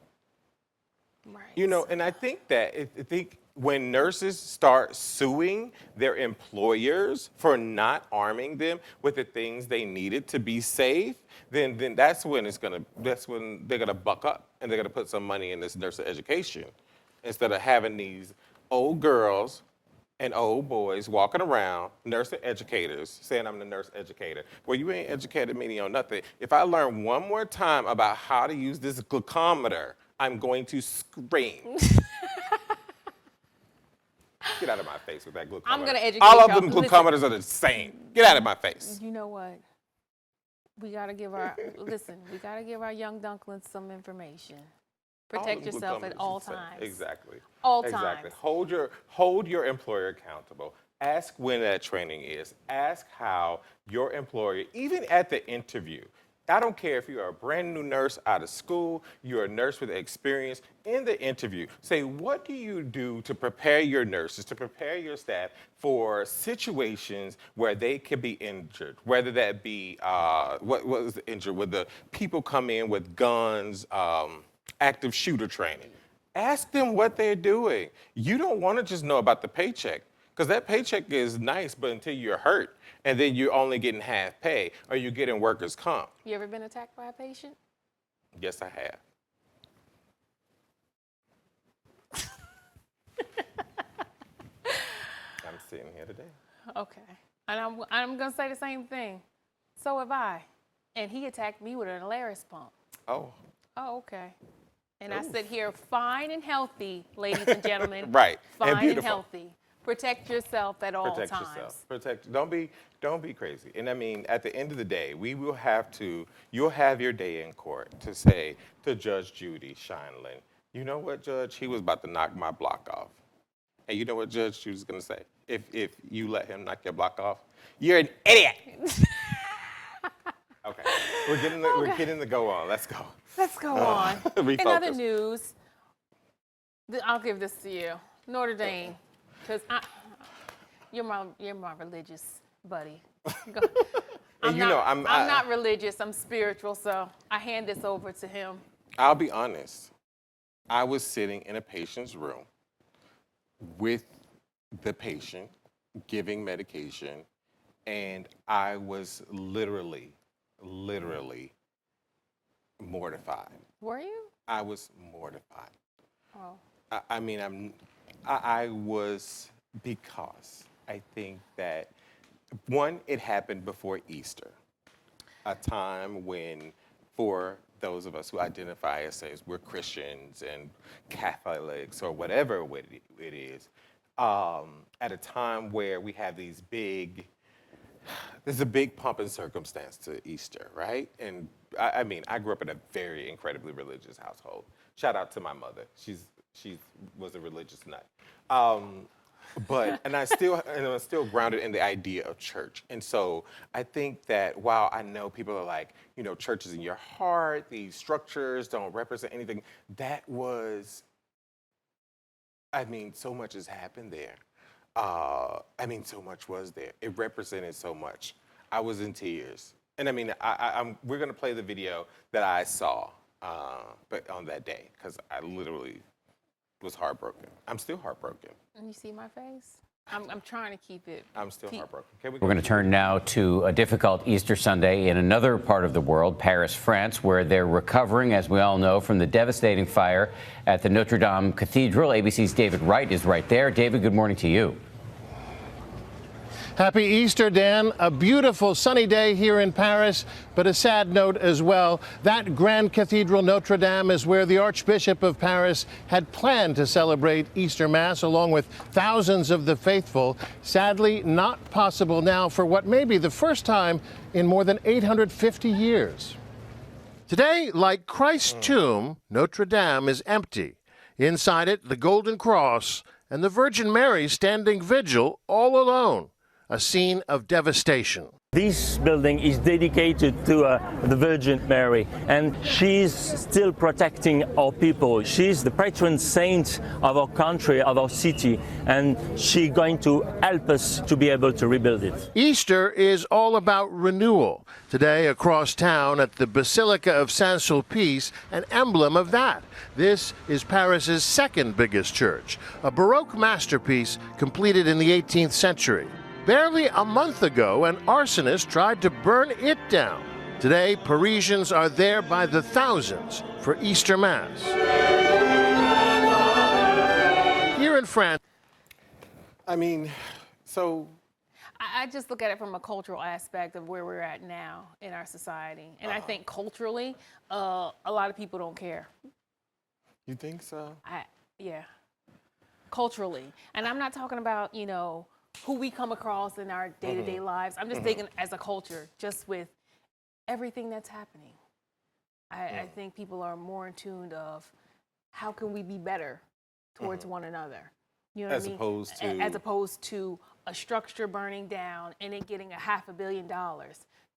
Right. You know, and I think when nurses start suing their employers for not arming them with the things they needed to be safe, then that's when they're gonna buck up and they're gonna put some money in this nurse education instead of having these old girls and old boys walking around, nurse educators, saying I'm the nurse educator. Well, you ain't educated me on nothing. If I learn one more time about how to use this glucometer, I'm going to scream. Get out of my face with that glucometer. I'm gonna educate All of y'all. them Listen. glucometers are the same. Get out of my face. You know what? We gotta give our we gotta give our young Dunklins some information. Protect them yourself at glucometers all are the same. times. Exactly. All Exactly. times. Hold your employer accountable. Ask when that training is. Ask how your employer, even at the interview, I don't care if you're a brand new nurse out of school, you're a nurse with experience. In the interview, say, what do you do to prepare your nurses, to prepare your staff for situations where they could be injured, whether that be, what was the injury, where the people come in with guns, active shooter training. Ask them what they're doing. You don't want to just know about the paycheck, because that paycheck is nice, but until you're hurt, and then you're only getting half pay, or you're getting workers' comp. You ever been attacked by a patient? Yes, I have. I'm sitting here today. Okay. And I'm going to say the same thing. So have I. And he attacked me with an Alaris pump. Oh. Oh, okay. And I sit here fine and healthy, ladies and gentlemen. Right. Fine and beautiful. healthy. Protect yourself at all Protect times. yourself. Protect. Don't be crazy. And I mean, at the end of the day, you'll have your day in court to say to Judge Judy Shineland, you know what, Judge? He was about to knock my block off. And you know what Judge Judy's gonna say? If you let him knock your block off, you're an idiot. Okay. We're getting the go on. Let's go. Let's go on. Refocus. In other news, I'll give this to you. Notre Dame. Because you're my religious buddy. I'm not religious, I'm spiritual, so I hand this over to him. I'll be honest. I was sitting in a patient's room with the patient, giving medication, and I was literally mortified. Were you? I was mortified. Oh. I was, because I think that, one, it happened before Easter, a time when, for those of us who identify as we're Christians and Catholics or whatever it is, at a time where we have there's a big pomp and circumstance to Easter, right? And I grew up in a very incredibly religious household. Shout out to my mother. She was a religious nut. And I'm still grounded in the idea of church. And so I think that while I know people are like, church is in your heart, these structures don't represent anything, so much has happened there. So much was there. It represented so much. I was in tears. And we're gonna play the video that I saw, but on that day, because I literally was heartbroken. I'm still heartbroken. And you see my face? I'm trying to keep it. I'm still heartbroken. We're going to turn now to a difficult Easter Sunday in another part of the world, Paris, France, where they're recovering, as we all know, from the devastating fire at the Notre Dame Cathedral. ABC's David Wright is right there. David, good morning to you. Happy Easter, Dan. A beautiful sunny day here in Paris, but a sad note as well. That Grand Cathedral Notre Dame is where the Archbishop of Paris had planned to celebrate Easter Mass along with thousands of the faithful. Sadly, not possible now for what may be the first time in more than 850 years. Today, like Christ's tomb, Notre Dame is empty. Inside it, the Golden Cross and the Virgin Mary standing vigil all alone. A scene of devastation. This building is dedicated to the Virgin Mary, and she's still protecting our people. She's the patron saint of our country, of our city, and she's going to help us to be able to rebuild it. Easter is all about renewal. Today, across town at the Basilica of Saint-Sulpice, an emblem of that. This is Paris's second biggest church, a Baroque masterpiece completed in the 18th century. Barely a month ago, an arsonist tried to burn it down. Today, Parisians are there by the thousands for Easter Mass. Here in France. I just look at it from a cultural aspect of where we're at now in our society. And I think culturally, a lot of people don't care. You think so? Yeah. Culturally. And I'm not talking about, who we come across in our day-to-day lives. I'm just thinking as a culture, just with everything that's happening. I think people are more in tune of how can we be better towards one another. You know what I mean? As opposed to a structure burning down and it getting $500 million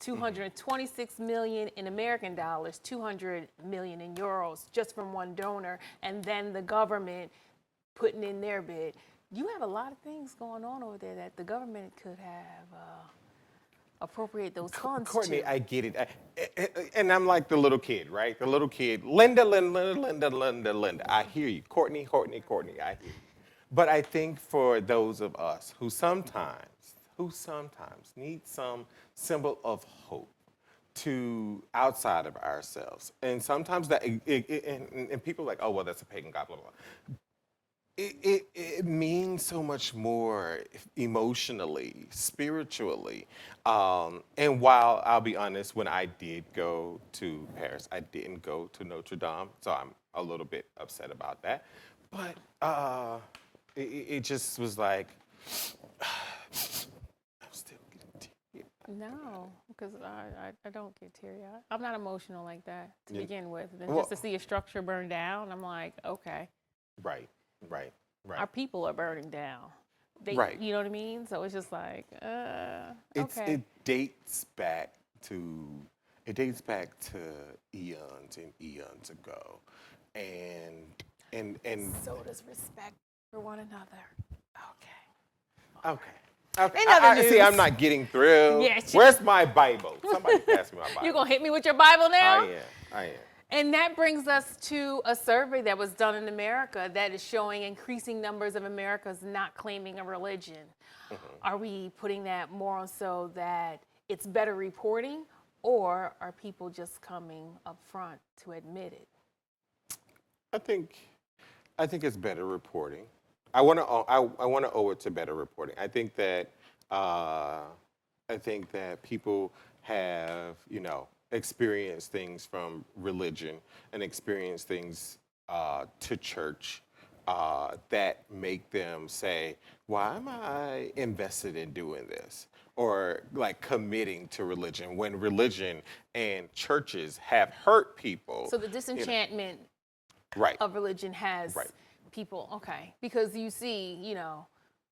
226 million in American dollars, 200 million in euros, just from one donor, and then the government putting in their bid. You have a lot of things going on over there that the government could have appropriate those funds Courtney, to. I get it. And I'm like the little kid, right? The little kid, Linda. I hear you. Courtney, I hear you. But I think for those of us who sometimes need some symbol of hope to outside of ourselves, and sometimes that, and people are like, oh, well, that's a pagan god, blah, blah, blah. It means so much more emotionally, spiritually. And while I'll be honest, when I did go to Paris, I didn't go to Notre Dame, so I'm a little bit upset about that. But it just was like, I'm still getting teary. No, because I don't get teary-eyed. I'm not emotional like that to begin with. And Well, just to see a structure burn down, I'm like, okay. Right. Our people are burning down. Right. You know what I mean? So it's just like, okay. It dates back to eons and eons ago, and so does respect for one another. Okay. In other See, news. I'm not getting through. Yeah, Where's my Bible? Somebody pass me my Bible. You're gonna hit me with your Bible now? I am. And that brings us to a survey that was done in America that is showing increasing numbers of Americans not claiming a religion. Mm-hmm. Are we putting that more on so that it's better reporting, or are people just coming up front to admit it? I think it's better reporting. I want to owe it to better reporting. I think that people have, experience things from religion and experience things to church that make them say, why am I invested in doing this? Or like committing to religion when religion and churches have hurt people. So the disenchantment Right. of religion has people, okay, because you see,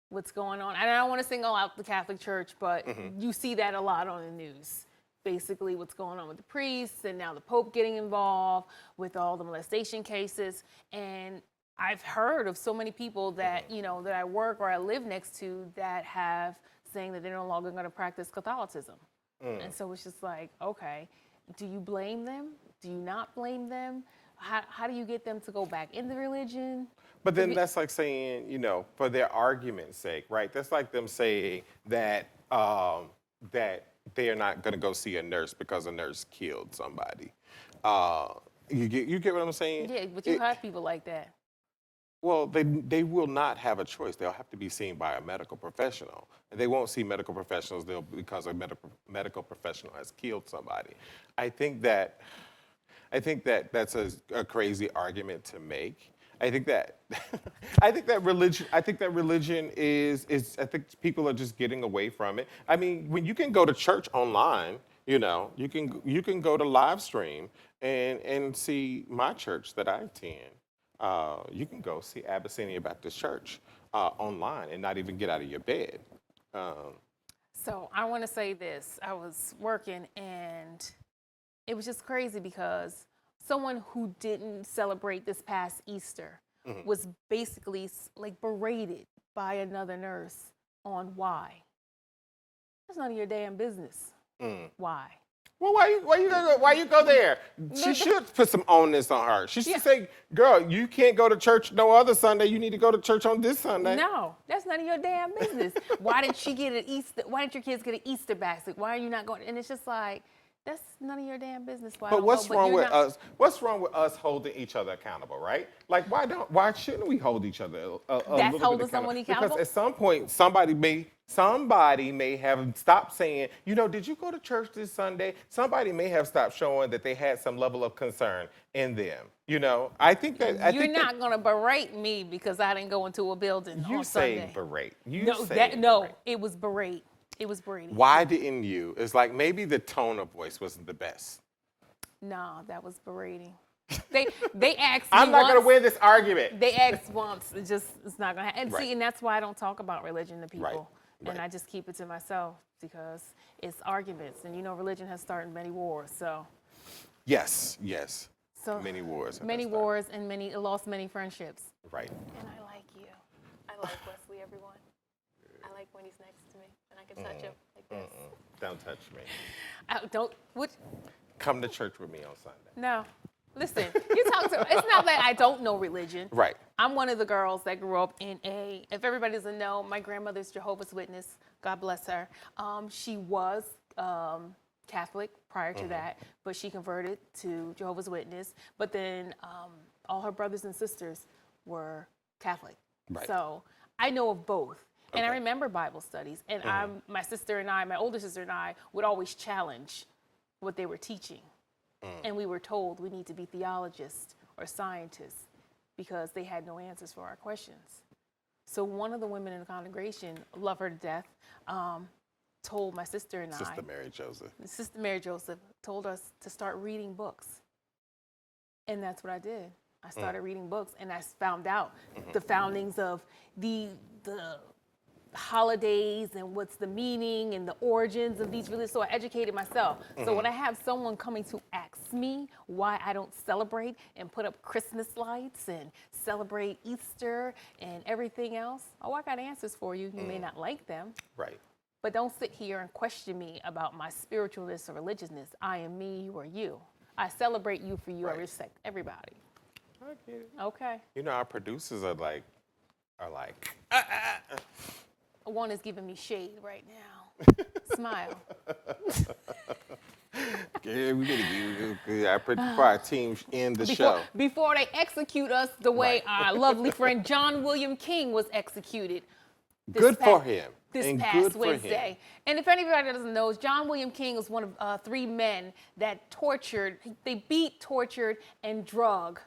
what's going on. And I don't want to single out the Catholic Church, but you see that a lot on the news. Basically what's going on with the priests and now the Pope getting involved with all the molestation cases. And I've heard of so many people that, that I work or I live next to that have saying that they're no longer going to practice Catholicism. And so it's just like, okay, do you blame them? Do you not blame them? How do you get them to go back in the religion? But then that's like saying, for their argument's sake, right? That's like them saying that that they are not going to go see a nurse because a nurse killed somebody. You get what I'm saying? Yeah, but you have people like that. Well, they will not have a choice. They'll have to be seen by a medical professional. And they won't see medical professionals because a medical professional has killed somebody. I think that that's a crazy argument to make. I think that religion is I think people are just getting away from it. I mean, when you can go to church online, you can go to live stream and see my church that I attend. You can go see Abyssinia Baptist Church online and not even get out of your bed. So I want to say this. I was working and it was just crazy because someone who didn't celebrate this past Easter was basically like berated by another nurse on why. That's none of your damn business. Why? Well, why you go there? She should put some onus on her. She should say, girl, you can't go to church no other Sunday. You need to go to church on this Sunday. No, that's none of your damn business. Why didn't she get an Easter? Why didn't your kids get an Easter basket? Why are you not going? And it's just like, that's none of your damn business. But what's wrong with us? What's wrong with us holding each other accountable, right? Like, why shouldn't we hold each other a little bit accountable? Someone accountable? Because at some point, somebody may have stopped saying, did you go to church this Sunday? Somebody may have stopped showing that they had some level of concern in them. I think that you're not going to berate me because I didn't go into a building on Sunday. You say berate. It was berate. It was berating. Why didn't you? It's like maybe the tone of voice wasn't the best. No, that was berating. They asked me I'm not going to win this argument. They asked once. It's not going to happen. And Right. see, and that's why I don't talk about religion to people. Right. And I just keep it to myself because it's arguments. And you know, religion has started many wars, so. Yes. So many wars. Many wars and lost many friendships. Right. And I like you. I like Wesley, everyone. I like when he's next to me and I can touch him like this. Don't touch me. Come to church with me on Sunday. No. Listen, you talk to, it's not that I don't know religion. Right. I'm one of the girls that grew up in if everybody doesn't know, my grandmother's Jehovah's Witness, God bless her. She was Catholic prior to that, but she converted to Jehovah's Witness. But then all her brothers and sisters were Catholic. Right. So I know of both. And I remember Bible studies. And my sister and I, my older sister and I, would always challenge what they were teaching. And we were told we need to be theologists or scientists because they had no answers for our questions. So one of the women in the congregation, love her to death, told my sister and Sister Mary Joseph. Sister Mary Joseph told us to start reading books. And that's what I did. I started reading books and I found out the foundings of the holidays and what's the meaning and the origins of these religions. So I educated myself. So when I have someone coming to ask me why I don't celebrate and put up Christmas lights and celebrate Easter and everything else, I got answers for you. You may not like them. Right. But don't sit here and question me about my spiritualness or religiousness. I am me, you are you. I celebrate you for you. I respect everybody. I get it. Okay. You know, our producers are like. One is giving me shade right now. Smile. Yeah, we gotta get our team in the show. Before they execute us the way our lovely friend John William King was executed. Good for him. This past Wednesday. And if anybody doesn't know, John William King was one of 3 men that they beat, tortured, and drug.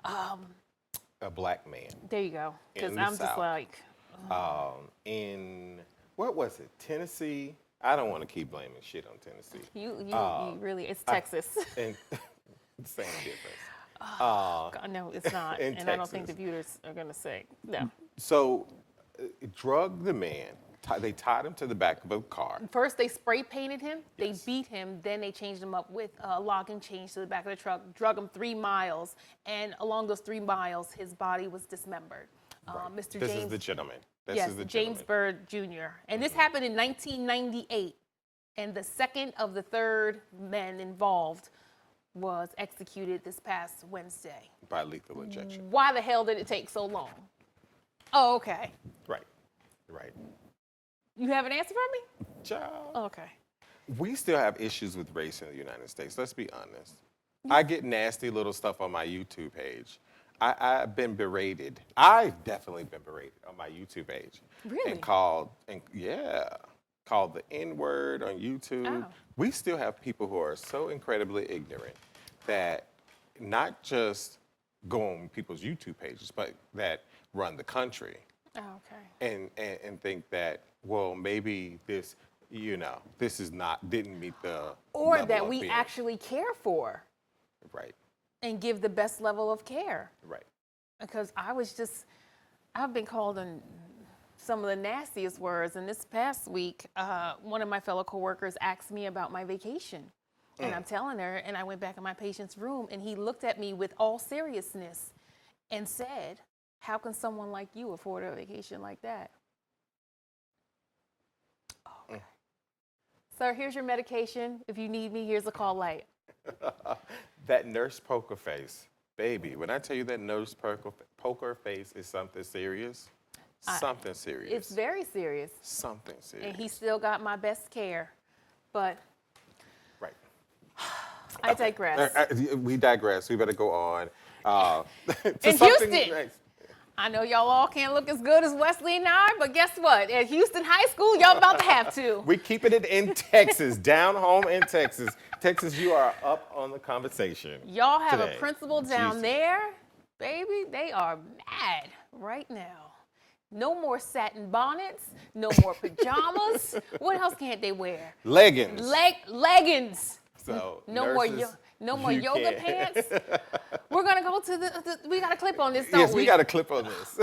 A black man. There you go. Because In I'm the just South. like. In, what was it, Tennessee? I don't want to keep blaming shit on Tennessee. You really, it's Texas. Same difference. God, no, it's not. In And I don't think the Texas. viewers are going to say, no. So, drug the man. They tied him to the back of a car. First, they spray painted him. They beat him. Then they changed him up with a logging chains to the back of the truck, drug him 3 miles. And along those 3 miles, his body was dismembered. Mr. This James, is the gentleman. James Byrd Jr. And this happened in 1998. And the second of the 3rd men involved was executed this past Wednesday. By lethal injection. Why the hell did it take so long? Oh, okay. Right. You have an answer for me? Child. Okay. We still have issues with race in the United States. Let's be honest. I get nasty little stuff on my YouTube page. I've been berated. I've definitely been berated on my YouTube page. Really? And called the N-word on YouTube. Oh. We still have people who are so incredibly ignorant that not just go on people's YouTube pages, but that run the country. Oh, okay. And think that, well, maybe this, this is didn't meet the Or level that of we being. actually care for. Right. And give the best level of care. Right. Because I've been called some of the nastiest words. And this past week, one of my fellow coworkers asked me about my vacation. And I'm telling her, and I went back in my patient's room, and he looked at me with all seriousness and said, how can someone like you afford a vacation like that? Okay. Sir, here's your medication. If you need me, here's a call light. That nurse poker face. Baby, when I tell you that nurse poker face is something serious, something serious. It's very serious. Something serious. And he still got my best care. But right. I digress. We digress. We better go on. In Houston. I know y'all all can't look as good as Wesley and I, but guess what? At Houston High School, y'all about to have to. We're keeping it in Texas, down home in Texas. Texas, you are up on the conversation. Y'all have today. a principal down there, baby. They are mad right now. No more satin bonnets, no more pajamas. What else can't they wear? Leggings. Leggings. So no more yoga pants. We're gonna go to we got a clip on this, don't we? Yes, we got a clip on this.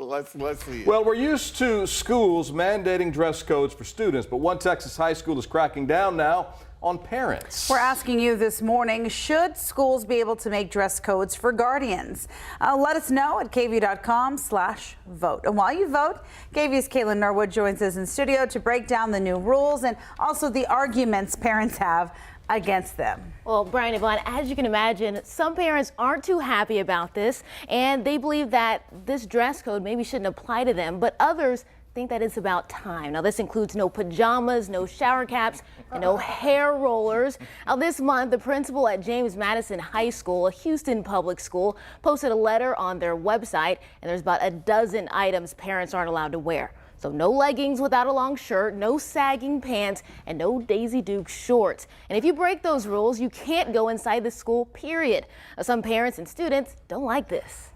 Let's see it. Well, we're used to schools mandating dress codes for students, but one Texas high school is cracking down now on parents. We're asking you this morning, should schools be able to make dress codes for guardians? Let us know at KVUE.com/vote. And while you vote, KVUE's Caitlin Norwood joins us in studio to break down the new rules and also the arguments parents have against them. Well, Brian and Yvonne, as you can imagine, some parents aren't too happy about this, and they believe that this dress code maybe shouldn't apply to them, but others think that it's about time. Now, this includes no pajamas, no shower caps, and no hair rollers. Now, this month, the principal at James Madison High School, a Houston public school, posted a letter on their website, and there's about a dozen items parents aren't allowed to wear. So no leggings without a long shirt, no sagging pants, and no Daisy Duke shorts. And if you break those rules, you can't go inside the school, period. Now, some parents and students don't like this.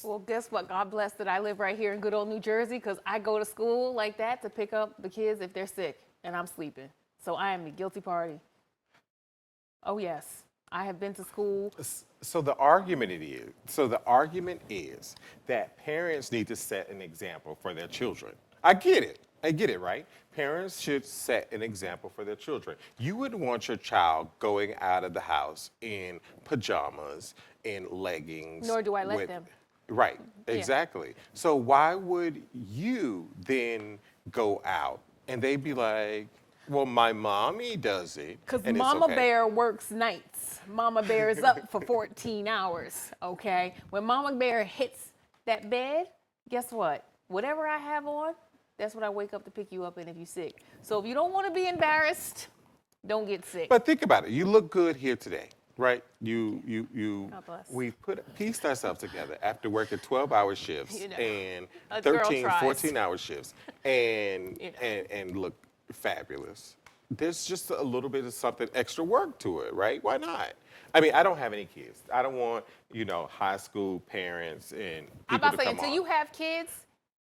Well, guess what? God bless that I live right here in good old New Jersey, because I go to school like that to pick up the kids if they're sick and I'm sleeping. So I am the guilty party. Oh, yes. I have been to school. So the argument is that parents need to set an example for their children. I get it, right? Parents should set an example for their children. You wouldn't want your child going out of the house in pajamas, in leggings. Nor do I let them. Right, exactly. Yeah. So why would you then go out and they'd be like, well, my mommy does it. Because Mama Bear works nights. Mama Bear is up for 14 hours, okay? When Mama Bear hits that bed, guess what? Whatever I have on, that's what I wake up to pick you up in if you're sick. So if you don't want to be embarrassed, don't get sick. But think about it. You look good here today, right? God bless. We pieced ourselves together after working 12-hour shifts and a 13, 14-hour shifts and look fabulous. There's just a little bit of something extra work to it, right? Why not? I mean, I don't have any kids. I don't want, high school parents and people I'm about to to say, come until on. you have kids,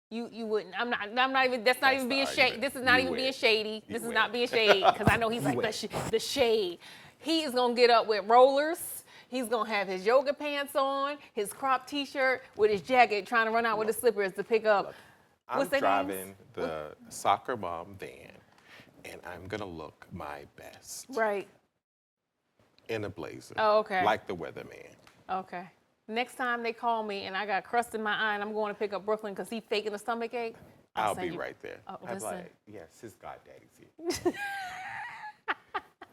you wouldn't. I'm not even, that's not even being shady. This is not even being shady. This is not being shady, because I know he's like the shade. He is going to get up with rollers. He's going to have his yoga pants on, his crop t-shirt with his jacket, trying to run out with his slippers to pick up. I'm driving the soccer mom van, and I'm going to look my best. Right. In a blazer. Oh, okay. Like the weatherman. Okay. Next time they call me and I got crust in my eye and I'm going to pick up Brooklyn because he's faking a stomach ache, I'll be right there. Oh, I'm listen. like, yes, his goddaddy's here.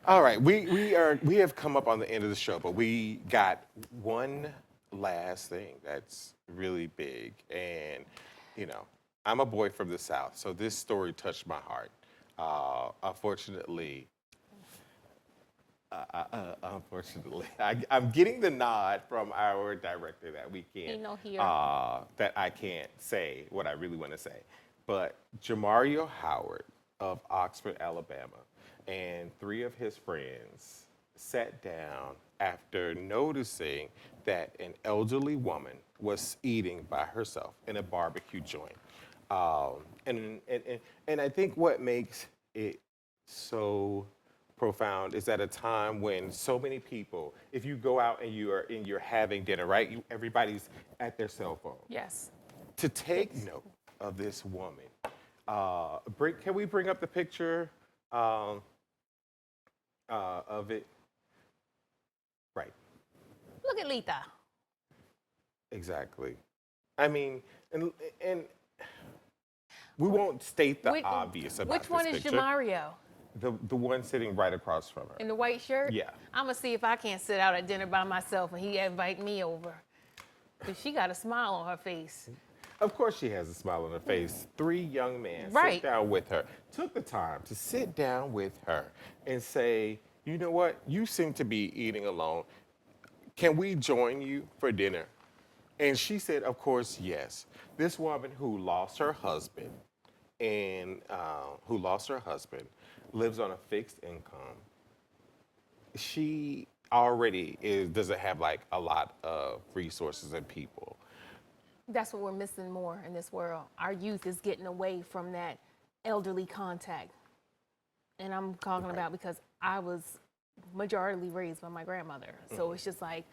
All right, we have come up on the end of the show, but we got one last thing that's really big. And, I'm a boy from the South, so this story touched my heart. Unfortunately, I'm getting the nod from our director that we can't, that I can't say what I really want to say. But Jamario Howard of Oxford, Alabama, and 3 of his friends sat down after noticing that an elderly woman was eating by herself in a barbecue joint. And I think what makes it so profound is at a time when so many people, if you go out and you're having dinner, right? Everybody's at their cell phone. Yes. To take note of this woman, can we bring up the picture of it? Right. Look at Lita. Exactly. I mean, and we won't state the obvious about Which one this is picture. Jamario? The one sitting right across from her. In the white shirt? Yeah. I'm going to see if I can't sit out at dinner by myself and he invite me over. Because she got a smile on her face. Of course she has a smile on her face. 3 young men Right. sit down with her, took the time to sit down with her and say, you know what, you seem to be eating alone. Can we join you for dinner? And she said, of course, yes. This woman who lost her husband lives on a fixed income. She already doesn't have like a lot of resources and people. That's what we're missing more in this world. Our youth is getting away from that elderly contact. And I'm talking about because I was majority raised by my grandmother. So it's just like,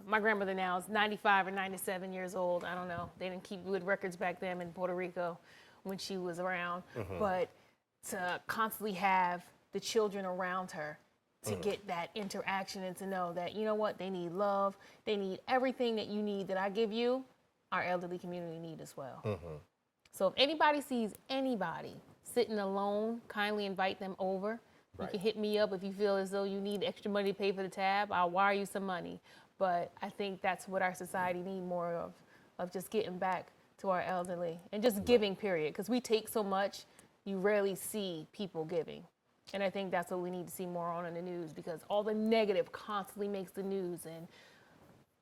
my grandmother now is 95 or 97 years old. I don't know. They didn't keep good records back then in Puerto Rico when she was around. But to constantly have the children around her to get that interaction and to know that, you know what, they need love. They need everything that you need that I give you, our elderly community need as well. So if anybody sees anybody sitting alone, kindly invite them over. You can hit me up if you feel as though you need extra money to pay for the tab. I'll wire you some money. But I think that's what our society needs more of just getting back to our elderly and just giving, period. Because we take so much, you rarely see people giving. And I think that's what we need to see more on in the news, because all the negative constantly makes the news, and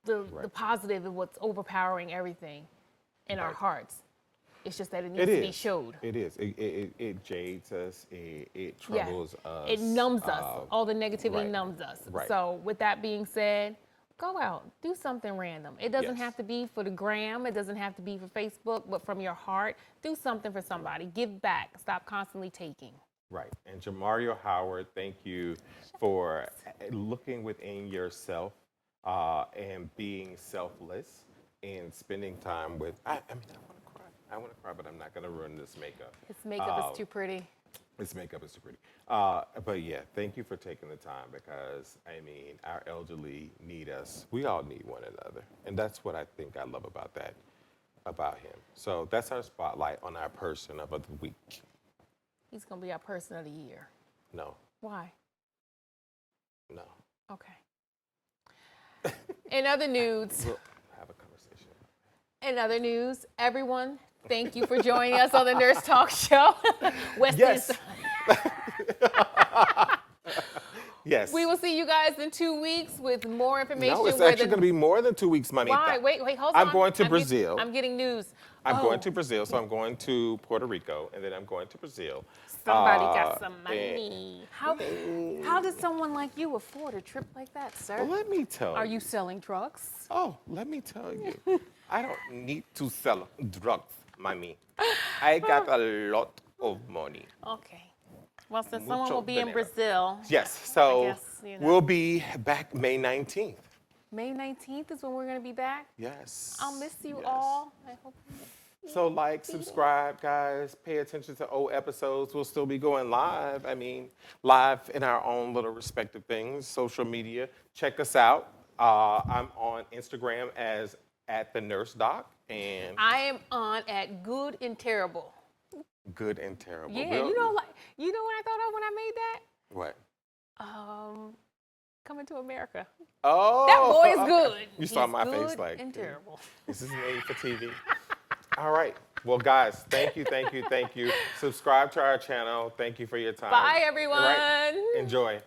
the positive is what's overpowering everything in our hearts. It's just that it needs to be showed. It is. It jades us. It troubles us. It numbs us. All the negativity numbs us. So with that being said, go out. Do something random. It doesn't have to be for the gram. It doesn't have to be for Facebook, but from your heart, do something for somebody. Give back. Stop constantly taking. Right. And Jamario Howard, thank you for looking within yourself and being selfless and spending time with, I want to cry, but I'm not going to ruin this makeup. Its makeup is too pretty. Its makeup is too pretty. But yeah, thank you for taking the time, because, I mean, our elderly need us. We all need one another. And that's what I think I love about that, about him. So that's our spotlight on our person of the week. He's going to be our person of the year. No. Why? No. Okay. In other news. We'll have a conversation. In other news, everyone, thank you for joining us on the Nurse Talk Show. Yes. Yes. We will see you guys in 2 weeks with more information. No, it's actually going to be more than 2 weeks, Manita. Why? Wait, hold on. I'm going to Brazil. I'm getting news. I'm going to Brazil, so I'm going to Puerto Rico, and then I'm going to Brazil. Somebody got some money. How does someone like you afford a trip like that, sir? Well, let me tell you. Are you selling drugs? Oh, let me tell you. I don't need to sell drugs, mommy. I got a lot of money. Okay. Well, since someone will be in Brazil. Yes, so guess, we'll be back May 19th. May 19th is when we're going to be back? Yes. I'll miss you all. I hope. So like, subscribe, guys. Pay attention to old episodes. We'll still be going live. I mean, live in our own little respective things. Social media. Check us out. I'm on Instagram as @the_nurse_doc, and I am on at Good and Terrible. Good and Terrible. Yeah, you know what I thought of when I made that? What? Coming to America. Oh, that boy is good. You saw He's my good face like, and terrible. This is made for TV. All right. Well, guys, thank you. Subscribe to our channel. Thank you for your time. Bye, everyone. All right. Enjoy.